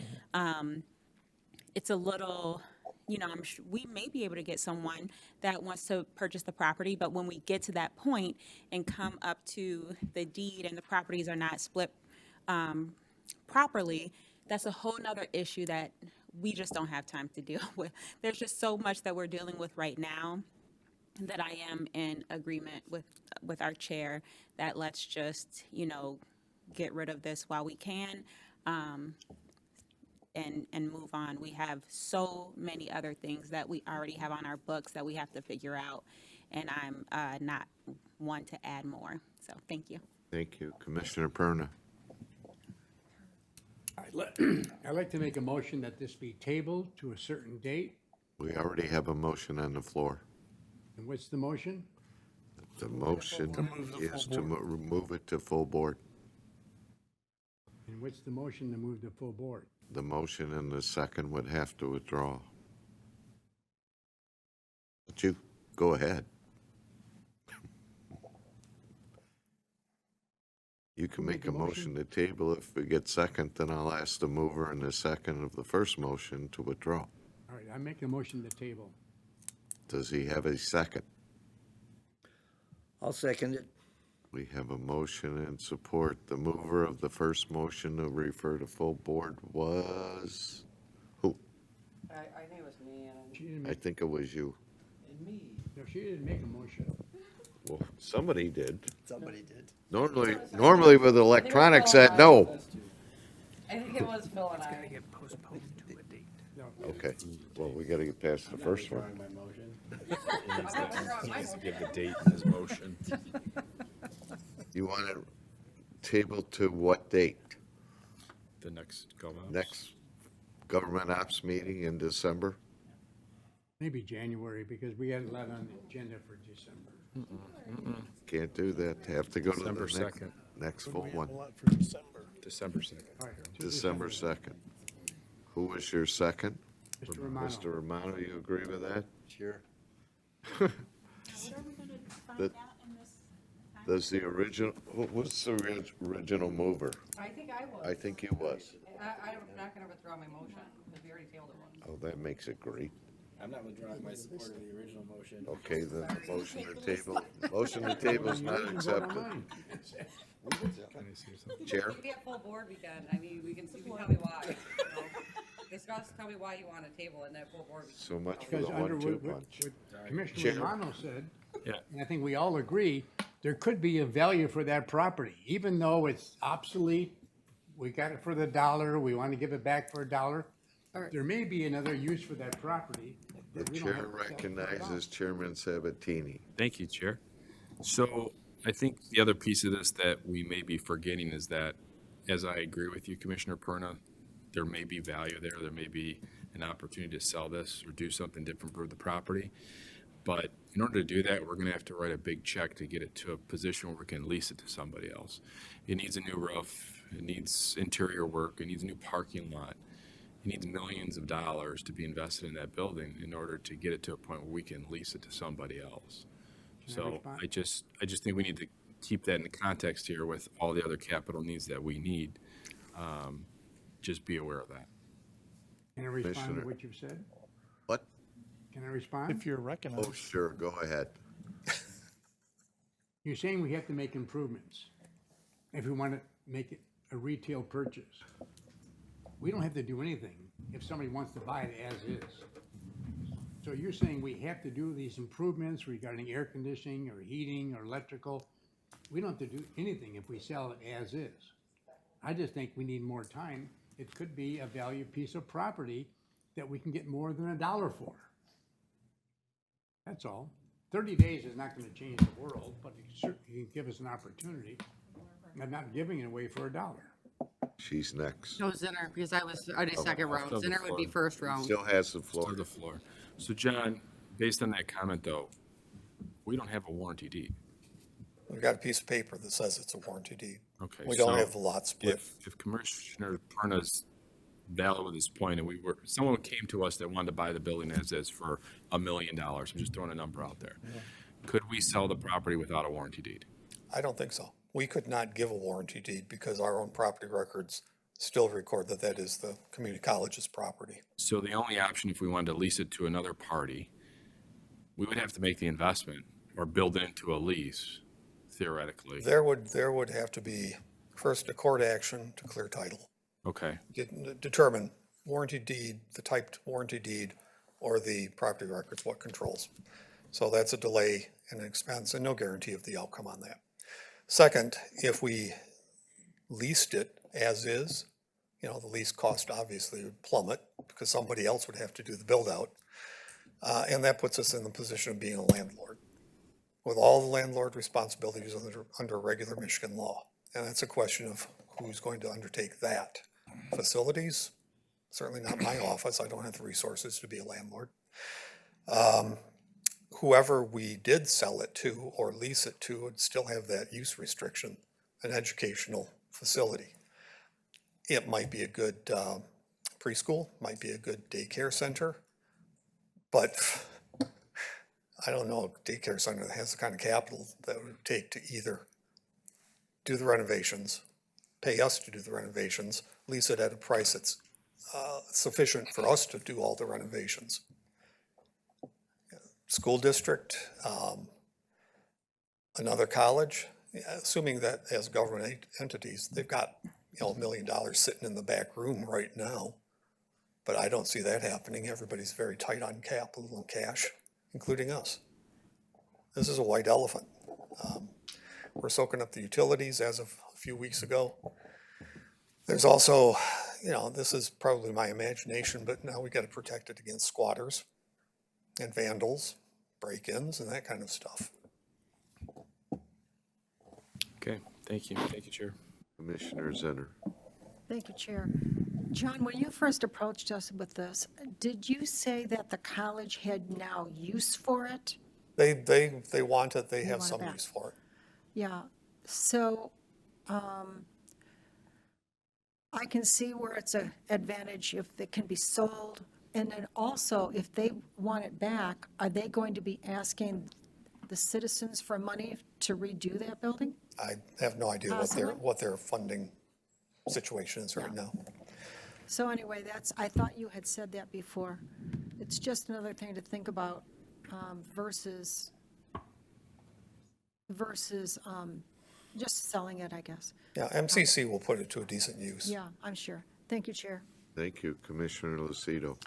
Speaker 5: It's a little, you know, we may be able to get someone that wants to purchase the property, but when we get to that point and come up to the deed and the properties are not split properly, that's a whole nother issue that we just don't have time to deal with. There's just so much that we're dealing with right now that I am in agreement with our chair that let's just, you know, get rid of this while we can. And move on. We have so many other things that we already have on our books that we have to figure out, and I'm not one to add more. So thank you.
Speaker 2: Thank you. Commissioner Perna?
Speaker 3: I'd like to make a motion that this be tabled to a certain date.
Speaker 2: We already have a motion on the floor.
Speaker 3: And what's the motion?
Speaker 2: The motion is to remove it to full board.
Speaker 3: And what's the motion to move to full board?
Speaker 2: The motion and the second would have to withdraw. But you, go ahead. You can make a motion to table. If we get second, then I'll ask the mover and the second of the first motion to withdraw.
Speaker 3: All right, I make a motion to table.
Speaker 2: Does he have a second?
Speaker 13: I'll second it.
Speaker 2: We have a motion and support. The mover of the first motion to refer to full board was who?
Speaker 15: I think it was me.
Speaker 3: She didn't
Speaker 2: I
Speaker 3: make,
Speaker 2: think it was you.
Speaker 3: no, she didn't make a motion.
Speaker 2: Well, somebody did.
Speaker 13: Somebody did.
Speaker 2: Normally with electronics that no.
Speaker 15: I think it was Phil and I.
Speaker 2: Okay, well, we gotta get past the first one.
Speaker 11: He needs to give the date in his motion.
Speaker 2: You want to table to what date?
Speaker 11: The next go-out.
Speaker 2: Next government ops meeting in December?
Speaker 3: Maybe January, because we had a lot on the agenda for December.
Speaker 2: Can't do that. Have to go to
Speaker 11: December
Speaker 2: the next,
Speaker 11: 2nd.
Speaker 2: next full one.
Speaker 11: December 2nd.
Speaker 3: All right, to
Speaker 2: December 2nd. Who was your second?
Speaker 3: Mr. Romano.
Speaker 2: Mr. Romano, you agree with that?
Speaker 13: Sure.
Speaker 2: That- Does the original, what's the original mover?
Speaker 15: I think I was.
Speaker 2: I think you was.
Speaker 15: I'm not gonna withdraw my motion, because we already tabled it once.
Speaker 2: Oh, that makes it great.
Speaker 1: I'm not withdrawing my support of the original motion.
Speaker 2: Okay, then the motion to table is not accepted. Chair?
Speaker 15: Maybe at full board we can, I mean, you can tell me why. You know. Discuss, tell me why you want to table it, and at full board.
Speaker 2: So much for
Speaker 3: Because
Speaker 2: the
Speaker 3: under
Speaker 2: 1-2
Speaker 3: what
Speaker 2: punch.
Speaker 3: Commissioner
Speaker 2: Chair.
Speaker 3: Romano said,
Speaker 11: Yeah.
Speaker 3: and I think we all agree, there could be a value for that property, even though it's obsolete. We got it for the $1, we want to give it back for $1.
Speaker 15: right.
Speaker 3: There may be another use for that property.
Speaker 2: The
Speaker 3: that we don't
Speaker 2: chair
Speaker 3: have to sell for $1.
Speaker 2: recognizes Chairman Sabatini.
Speaker 11: Thank you, Chair. So I think the other piece of this that we may be forgetting is that, as I agree with you, Commissioner Perna, there may be value there. There may be an opportunity to sell this or do something different for the property. But in order to do that, we're going to have to write a big check to get it to a position where we can lease it to somebody else. It needs a new roof. It needs interior work. It needs a new parking lot. It needs millions of dollars to be invested in that building in order to get it to a point where we can lease it to somebody else.
Speaker 3: Can I
Speaker 11: So
Speaker 3: respond?
Speaker 11: I just think we need to keep that in context here with all the other capital needs that we need. Just be aware of that.
Speaker 3: Can I respond to
Speaker 2: Commissioner.
Speaker 3: what you've said?
Speaker 2: What?
Speaker 3: Can I respond?
Speaker 6: If you're recognized.
Speaker 2: Oh, sure, go ahead.
Speaker 3: You're saying we have to make improvements if we want to make it a retail purchase. We don't have to do anything if somebody wants to buy it as is. So you're saying we have to do these improvements regarding air conditioning or heating or electrical. We don't have to do anything if we sell it as is. I just think we need more time. It could be a valued piece of property that we can get more than $1 for. That's all. 30 days is not going to change the world, but it certainly can give us an opportunity. I'm not giving it away for $1.
Speaker 2: She's next.
Speaker 15: No, Zinner, because I did second round.
Speaker 11: Still the
Speaker 15: Zinner would be
Speaker 11: floor.
Speaker 15: first round.
Speaker 2: Still has the
Speaker 11: Floor
Speaker 2: floor.
Speaker 11: to the floor. So John, based on that comment though, we don't have a warranty deed.
Speaker 14: We've got a piece of paper that says it's a warranty deed.
Speaker 11: Okay.
Speaker 14: We don't
Speaker 11: so
Speaker 14: have the lot split.
Speaker 11: If Commissioner Perna's valid with his point, and someone came to us that wanted to buy the building as is for $1 million, I'm just throwing a number out there. Could we sell the property without a warranty deed?
Speaker 14: I don't think so. We could not give a warranty deed because our own property records still record that that is the community college's property.
Speaker 11: So the only option, if we wanted to lease it to another party, we would have to make the investment or build it into a lease, theoretically.
Speaker 14: There would have to be first a court action to clear title.
Speaker 11: Okay.
Speaker 14: Determine warranty deed, the typed warranty deed, or the property records, what controls. So that's a delay and an expense and no guarantee of the outcome on that. Second, if we leased it as is, the lease cost obviously would plummet because somebody else would have to do the build out. And that puts us in the position of being a landlord with all the landlord responsibilities under regular Michigan law. And that's a question of who's going to undertake that. Facilities, certainly not my office. I don't have the resources to be a landlord. Whoever we did sell it to or lease it to would still have that use restriction, an educational facility. It might be a good preschool, might be a good daycare center, but I don't know a daycare center that has the kind of capital that it would take to either do the renovations, pay us to do the renovations, lease it at a price that's sufficient for us to do all the renovations. School district, another college, assuming that as government entities, they've got $1 million sitting in the back room right now. But I don't see that happening. Everybody's very tight on capital and cash, including us. This is a white elephant. We're soaking up the utilities as of a few weeks ago. There's also, this is probably my imagination, but now we got to protect it against squatters and vandals, break-ins, and that kind of stuff.
Speaker 11: Okay, thank you. Thank you, Chair.
Speaker 2: Commissioner Zinner.
Speaker 4: Thank you, Chair. John, when you first approached us with this, did you say that the college had now use for it?
Speaker 14: They want it, they have
Speaker 4: want it
Speaker 14: some
Speaker 4: back.
Speaker 14: use for it.
Speaker 4: Yeah, so I can see where it's an advantage if it can be sold. And then also, if they want it back, are they going to be asking the citizens for money to redo that building?
Speaker 14: I have no idea
Speaker 4: Possibly.
Speaker 14: what their funding situation is right now.
Speaker 4: So anyway, I thought you had said that before. It's just another thing to think about versus just selling it, I guess.
Speaker 14: Yeah, MCC will put it to a decent use.
Speaker 4: Yeah, I'm sure. Thank you, Chair.
Speaker 2: Thank you, Commissioner Lucido.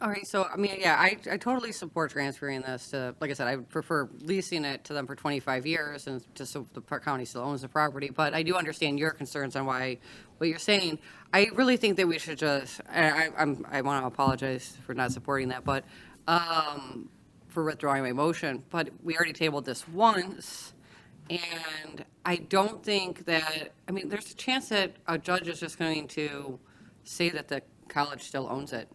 Speaker 15: All right, so, I totally support transferring this to, like I said, I would prefer leasing it to them for 25 years and just so the county still owns the property, but I do understand your concerns on what you're saying. I really think that we should just, I want to apologize for not supporting that, but, for withdrawing my motion, but we already tabled this once, and I don't think that, there's a chance that a judge is just going to say that the college still owns it,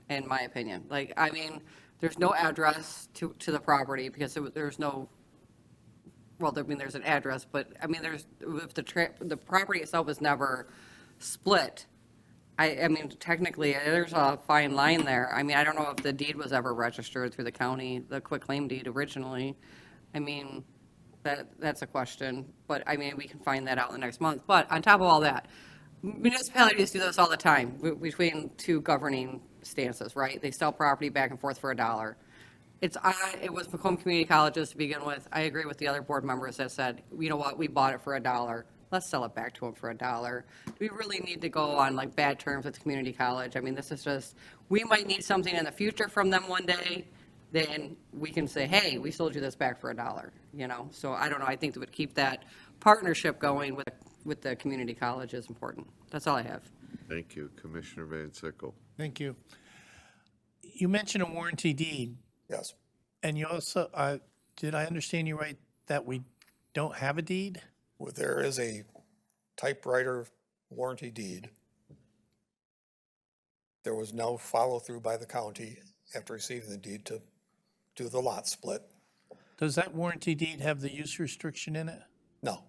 Speaker 15: in my opinion. There's no address to the property because there's no, there's an address, but there's, if the property itself is never split, technically there's a fine line there. I don't know if the deed was ever registered through the county, the quitclaim deed originally. That's a question, but I mean, we can find that out in the next month. But on top of all that, municipalities do this all the time between two governing stances, right? They sell property back and forth for $1. It was Macomb Community Colleges to begin with. I agree with the other board members that said, you know what, we bought it for $1. Let's sell it back to them for $1. Do we really need to go on like bad terms with the community college? I mean, this is just, we might need something in the future from them one day. Then we can say, hey, we sold you this back for $1, you know? So I don't know, I think that would keep that partnership going with the community college is important. That's all I have.
Speaker 2: Thank you, Commissioner Van Sickle.
Speaker 6: Thank you. You mentioned a warranty deed,
Speaker 14: Yes.
Speaker 6: and you also, did I understand you right, that we don't have a deed?
Speaker 14: Well, there is a typewriter warranty deed. There was no follow-through by the county after receiving the deed to do the lot split.
Speaker 6: Does that warranty deed have the use restriction in it?
Speaker 14: No.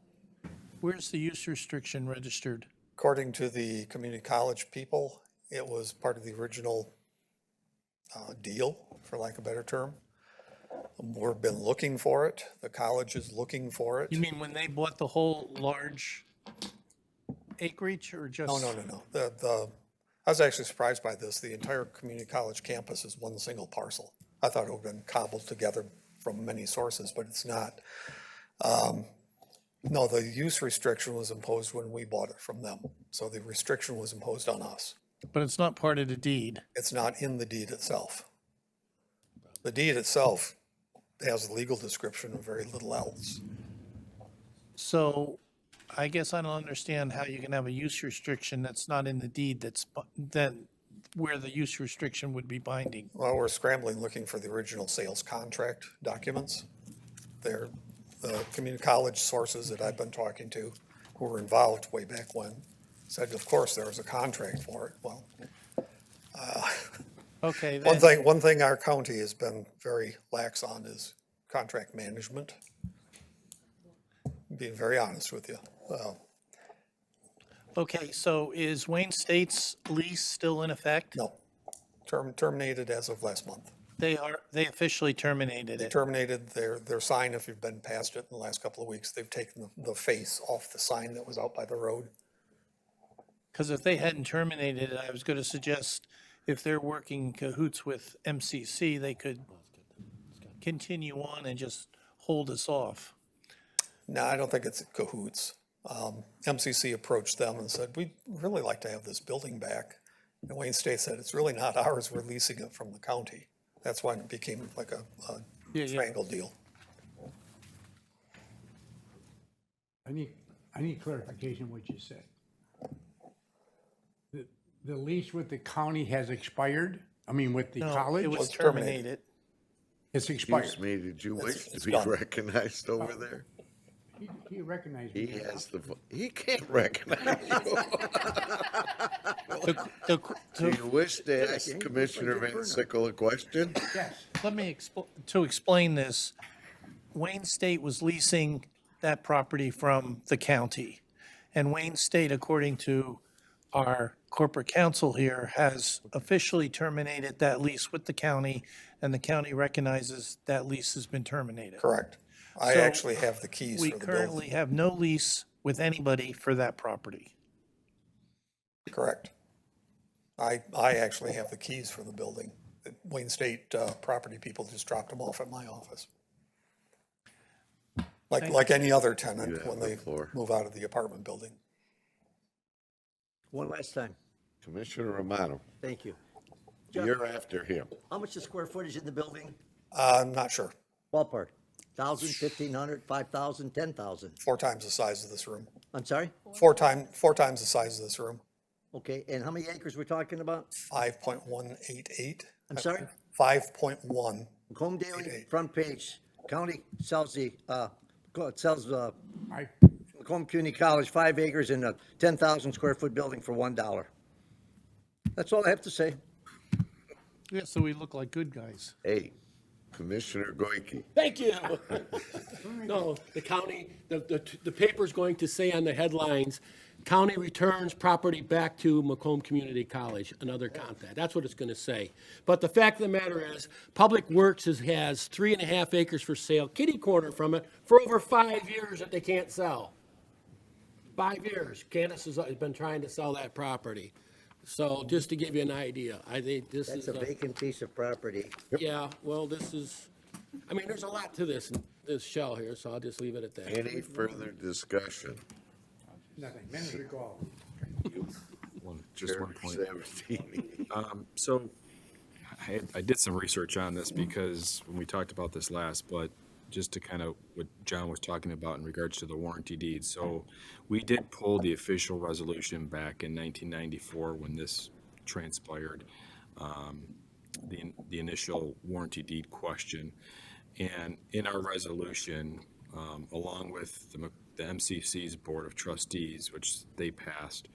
Speaker 6: Where's the use restriction registered?
Speaker 14: According to the community college people, it was part of the original deal, for lack of a better term. We've been looking for it. The college is looking for it.
Speaker 6: You mean when they bought the whole large acreage or just?
Speaker 14: No. I was actually surprised by this. The entire community college campus is one single parcel. I thought it would have been cobbled together from many sources, but it's not. No, the use restriction was imposed when we bought it from them. So the restriction was imposed on us.
Speaker 6: But it's not part of the deed.
Speaker 14: It's not in the deed itself. The deed itself has a legal description of very little else.
Speaker 6: So I guess I don't understand how you can have a use restriction that's not in the deed where the use restriction would be binding.
Speaker 14: Well, we're scrambling looking for the original sales contract documents. They're the community college sources that I've been talking to who were involved way back when said, of course, there was a contract for it. Well,
Speaker 6: Okay.
Speaker 14: one thing our county has been very lax on is contract management. Being very honest with you.
Speaker 6: Okay, so is Wayne State's lease still in effect?
Speaker 14: No, terminated as of last month.
Speaker 6: They officially terminated
Speaker 14: They
Speaker 6: it.
Speaker 14: terminated their sign. If you've been past it in the last couple of weeks, they've taken the face off the sign that was out by the road.
Speaker 6: Because if they hadn't terminated it, I was going to suggest if they're working cahoots with MCC, they could continue on and just hold us off.
Speaker 14: No, I don't think it's cahoots. MCC approached them and said, we'd really like to have this building back. And Wayne State said, it's really not ours. We're leasing it from the county. That's why it became like a triangle deal.
Speaker 3: I need clarification what you said. The lease with the county has expired? I mean, with the
Speaker 6: No,
Speaker 3: college?
Speaker 6: it was
Speaker 14: Was terminated.
Speaker 6: terminated.
Speaker 3: It's expired.
Speaker 2: Excuse me, did you wish
Speaker 14: it's
Speaker 2: to be
Speaker 14: gone.
Speaker 2: recognized over there?
Speaker 3: He recognized
Speaker 2: He
Speaker 3: me.
Speaker 2: has he can't recognize you. Do you wish to ask Commissioner Van Sickle a question?
Speaker 3: Yes.
Speaker 6: Let me to explain this. Wayne State was leasing that property from the county. And Wayne State, according to our corporate counsel here, has officially terminated that lease with the county, and the county recognizes that lease has been terminated.
Speaker 14: Correct. I
Speaker 6: So
Speaker 14: actually have the keys
Speaker 6: We
Speaker 14: for the building.
Speaker 6: currently have no lease with anybody for that property.
Speaker 14: Correct. I actually have the keys for the building. The Wayne State property people just dropped them off at my office. Like any other
Speaker 2: You
Speaker 14: tenant
Speaker 2: have
Speaker 14: when
Speaker 2: the
Speaker 14: they
Speaker 2: floor.
Speaker 14: move out of the apartment building.
Speaker 13: One last time.
Speaker 2: Commissioner Romano,
Speaker 13: Thank you.
Speaker 2: you're after him.
Speaker 13: How much is square footage in the building?
Speaker 14: I'm not sure.
Speaker 13: Ballpark. 1,000, 1,500, 5,000, 10,000?
Speaker 14: 4 times the size of this room.
Speaker 13: I'm sorry?
Speaker 14: 4 times the size of this room.
Speaker 13: Okay, and how many acres we're talking about?
Speaker 14: 5.188.
Speaker 13: I'm sorry?
Speaker 14: 5.1.
Speaker 13: Macomb Daily,
Speaker 14: 88.
Speaker 13: front page, county sells
Speaker 3: I
Speaker 13: Macomb Community College 5 acres in a 10,000 square foot building for $1. That's all I have to say.
Speaker 6: Yeah, so we look like good guys.
Speaker 2: Hey, Commissioner Goike.
Speaker 9: Thank you. No, the county, the paper's going to say on the headlines, county returns property back to Macomb Community College, another contact. That's what it's going to say. But the fact of the matter is, Public Works has 3.5 acres for sale, kitty corner from it, for over 5 years that they can't sell. 5 years. Candace has been trying to sell that property. So just to give you an idea, I think this is.
Speaker 13: That's a vacant piece of property.
Speaker 9: Yeah, well, this is, I mean, there's a lot to this shell here, so I'll just leave it at that.
Speaker 2: Any further discussion?
Speaker 3: Nothing. Minutes recall.
Speaker 11: Just one point.
Speaker 2: Sabatini.
Speaker 11: So I did some research on this because when we talked about this last, but just to kind of what John was talking about in regards to the warranty deed. So we did pull the official resolution back in 1994 when this transpired, the initial warranty deed question. And in our resolution, along with the MCC's Board of Trustees, which they passed,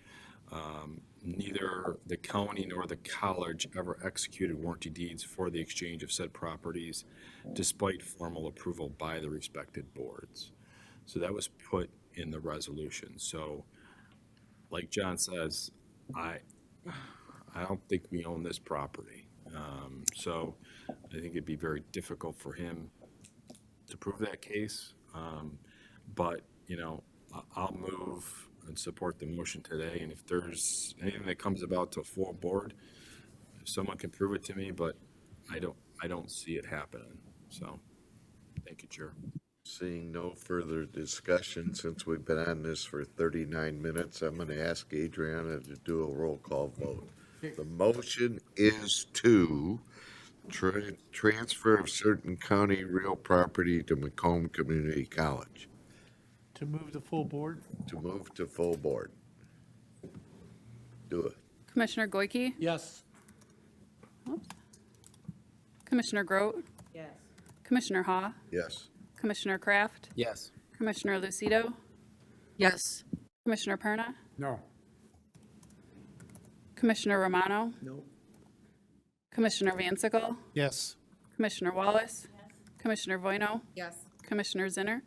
Speaker 11: neither the county nor the college ever executed warranty deeds for the exchange of said properties, despite formal approval by the respected boards. So that was put in the resolution. So, like John says, I don't think we own this property. So I think it'd be very difficult for him to prove that case. But, you know, I'll move and support the motion today. And if there's anything that comes about to a full board, if someone can prove it to me, but I don't see it happening. So, thank you, Chair.
Speaker 2: Seeing no further discussion, since we've been on this for 39 minutes, I'm going to ask Adriana to do a roll call vote. The motion is to transfer of certain county real property to Macomb Community College.
Speaker 6: To move the full board?
Speaker 2: To move to full board. Do it.
Speaker 16: Commissioner Goike?
Speaker 9: Yes.
Speaker 16: Commissioner Grote?
Speaker 10: Yes.
Speaker 16: Commissioner Ha?
Speaker 2: Yes.
Speaker 16: Commissioner Kraft?
Speaker 1: Yes.
Speaker 16: Commissioner Lucido?
Speaker 15: Yes.
Speaker 16: Commissioner Perna?
Speaker 3: No.
Speaker 16: Commissioner Romano?
Speaker 13: No.
Speaker 16: Commissioner Van Sickle?
Speaker 6: Yes.
Speaker 16: Commissioner Wallace? Commissioner Voino?
Speaker 15: Yes.
Speaker 16: Commissioner Zinner?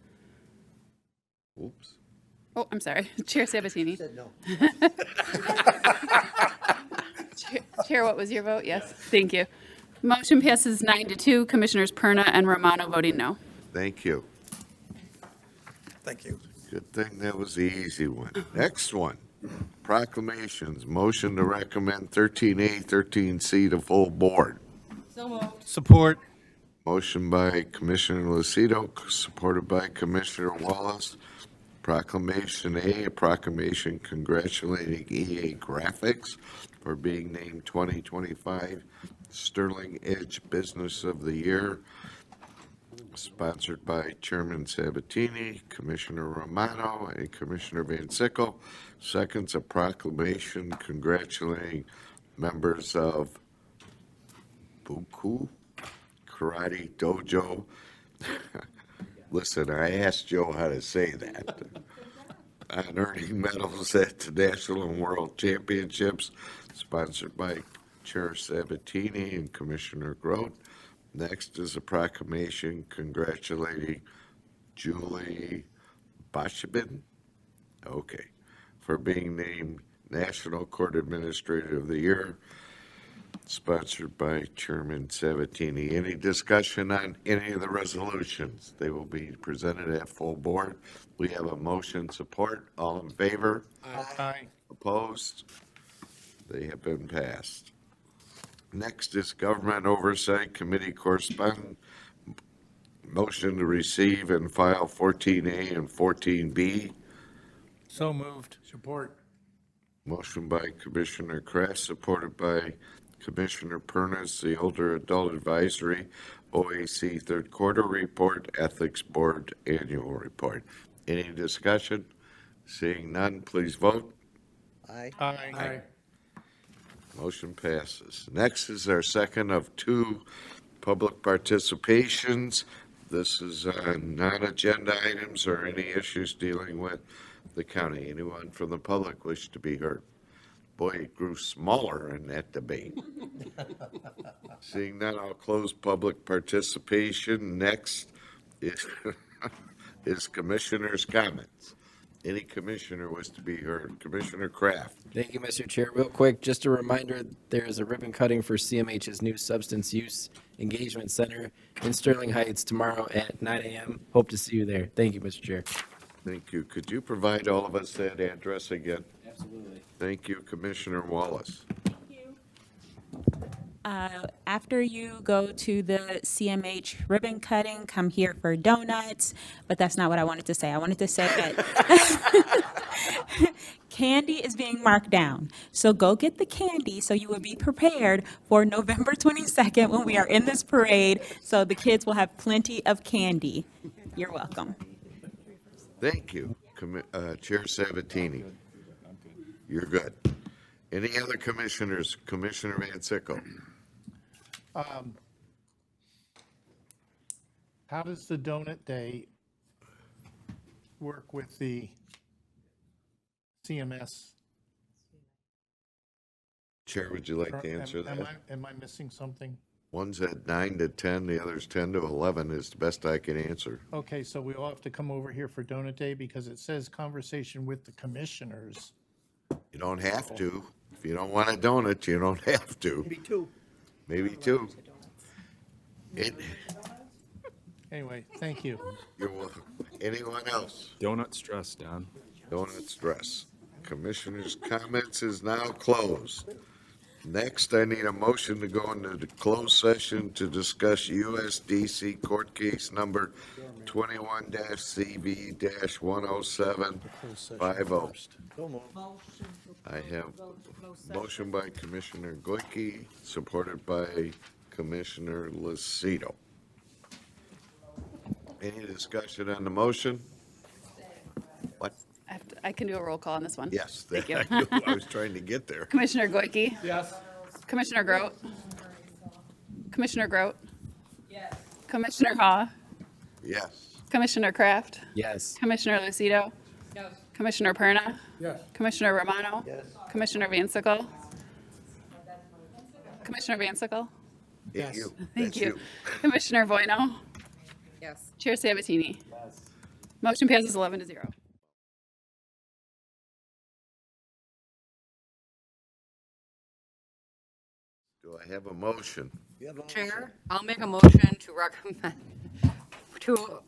Speaker 2: Oops.
Speaker 16: Oh, I'm sorry. Chair Sabatini.
Speaker 13: Said no.
Speaker 16: Chair, what was your vote? Yes. Thank you. Motion passes 9-2. Commissioners Perna and Romano voting no.
Speaker 2: Thank you.
Speaker 14: Thank you.
Speaker 2: Good thing that was the easy one. Next one, proclamations. Motion to recommend 13A, 13C to full board.
Speaker 15: So moved.
Speaker 6: Support.
Speaker 2: Motion by Commissioner Lucido, supported by Commissioner Wallace. Proclamation A, a proclamation congratulating EA Graphics for being named 2025 Sterling Edge Business of the Year. Sponsored by Chairman Sabatini, Commissioner Romano, and Commissioner Van Sickle. Second's a proclamation congratulating members of Buku Karate Dojo. Listen, I asked Joe how to say that. On earning medals at the National and World Championships, sponsored by Chair Sabatini and Commissioner Grote. Next is a proclamation congratulating Julie Boschman, for being named National Court Administrator of the Year, sponsored by Chairman Sabatini. Any discussion on any of the resolutions? They will be presented at full board. We have a motion support. All in favor?
Speaker 6: Aye.
Speaker 2: Opposed? They have been passed. Next is Government Oversight Committee Correspondence. Motion to receive and file 14A and 14B.
Speaker 6: So moved.
Speaker 3: Support.
Speaker 2: Motion by Commissioner Kraft, supported by Commissioner Pernas, the Older Adult Advisory, OAC Third Quarter Report, Ethics Board Annual Report. Any discussion? Seeing none, please vote.
Speaker 13: Aye.
Speaker 6: Aye.
Speaker 2: Motion passes. Next is our second of two public participations. This is on non-agenda items or any issues dealing with the county. Anyone from the public wish to be heard? Boy, it grew smaller in that debate. Seeing none, I'll close public participation. Next is commissioners' comments. Any commissioner wish to be heard? Commissioner Kraft.
Speaker 1: Thank you, Mr. Chair. Real quick, just a reminder, there is a ribbon cutting for CMH's new Substance Use Engagement Center in Sterling Heights tomorrow at 9 a.m. Hope to see you there. Thank you, Mr. Chair.
Speaker 2: Thank you. Could you provide all of us that address again?
Speaker 1: Absolutely.
Speaker 2: Thank you, Commissioner Wallace.
Speaker 5: After you go to the CMH ribbon cutting, come here for donuts, but that's not what I wanted to say. I wanted to say that candy is being marked down. So go get the candy so you will be prepared for November 22nd when we are in this parade, so the kids will have plenty of candy. You're welcome.
Speaker 2: Thank you, Chair Sabatini. You're good. Any other commissioners? Commissioner Van Sickle.
Speaker 6: How does the donut day work with the CMS?
Speaker 2: Chair, would you like to answer that?
Speaker 6: Am I missing something?
Speaker 2: One's at 9 to 10, the other's 10 to 11 is the best I can answer.
Speaker 6: Okay, so we all have to come over here for donut day because it says conversation with the commissioners.
Speaker 2: You don't have to. If you don't want a donut, you don't have to.
Speaker 13: Maybe two.
Speaker 2: Maybe two.
Speaker 6: Anyway, thank you.
Speaker 2: You're welcome. Anyone else?
Speaker 11: Donut stress, Don.
Speaker 2: Donut stress. Commissioners' comments is now closed. Next, I need a motion to go into the closed session to discuss USDC court case number 21-CV-10750. I have motion by Commissioner Goyke, supported by Commissioner Lucido. Any discussion on the motion? What?
Speaker 16: I can do a roll call on this one.
Speaker 2: Yes,
Speaker 16: Thank you.
Speaker 2: I knew I was trying to get there.
Speaker 16: Commissioner Goyke?
Speaker 9: Yes.
Speaker 16: Commissioner Grote? Commissioner Grote? Yes. Commissioner Ha?
Speaker 2: Yes.
Speaker 16: Commissioner Kraft?
Speaker 1: Yes.
Speaker 16: Commissioner Lucido? Yes. Commissioner Perna?
Speaker 3: Yes.
Speaker 16: Commissioner Romano?
Speaker 13: Yes.
Speaker 16: Commissioner Van Sickle? Commissioner Van Sickle?
Speaker 2: Yeah, you.
Speaker 16: Thank
Speaker 2: That's
Speaker 16: you. Commissioner Voino?
Speaker 15: Yes.
Speaker 16: Chair Sabatini? Motion passes 11-0.
Speaker 2: Do I have a motion?
Speaker 13: You have a motion?
Speaker 15: Chair, I'll make a motion to recommend,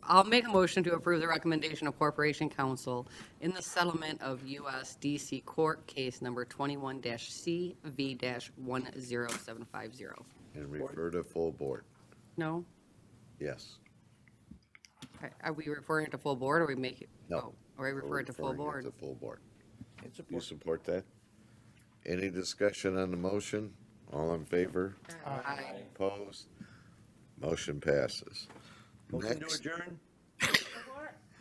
Speaker 15: I'll make a motion to approve the recommendation of Corporation Counsel in the settlement of USDC Court Case Number 21-CV-10750.
Speaker 2: And refer to full board.
Speaker 15: No?
Speaker 2: Yes.
Speaker 15: Are we referring to full board or we make it?
Speaker 2: No.
Speaker 15: Oh, are we referring to full board?
Speaker 2: To full board. You support that? Any discussion on the motion? All in favor?
Speaker 15: Aye.
Speaker 2: Opposed? Motion passes.
Speaker 13: Motion to
Speaker 2: Next,
Speaker 13: adjourn?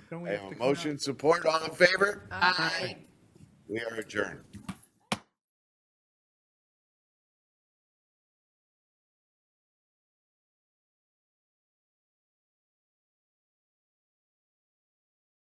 Speaker 6: Don't we
Speaker 2: I
Speaker 6: have
Speaker 2: have
Speaker 6: to
Speaker 2: a
Speaker 6: come out?
Speaker 2: motion support. All in favor?
Speaker 15: Aye.
Speaker 2: We are adjourned.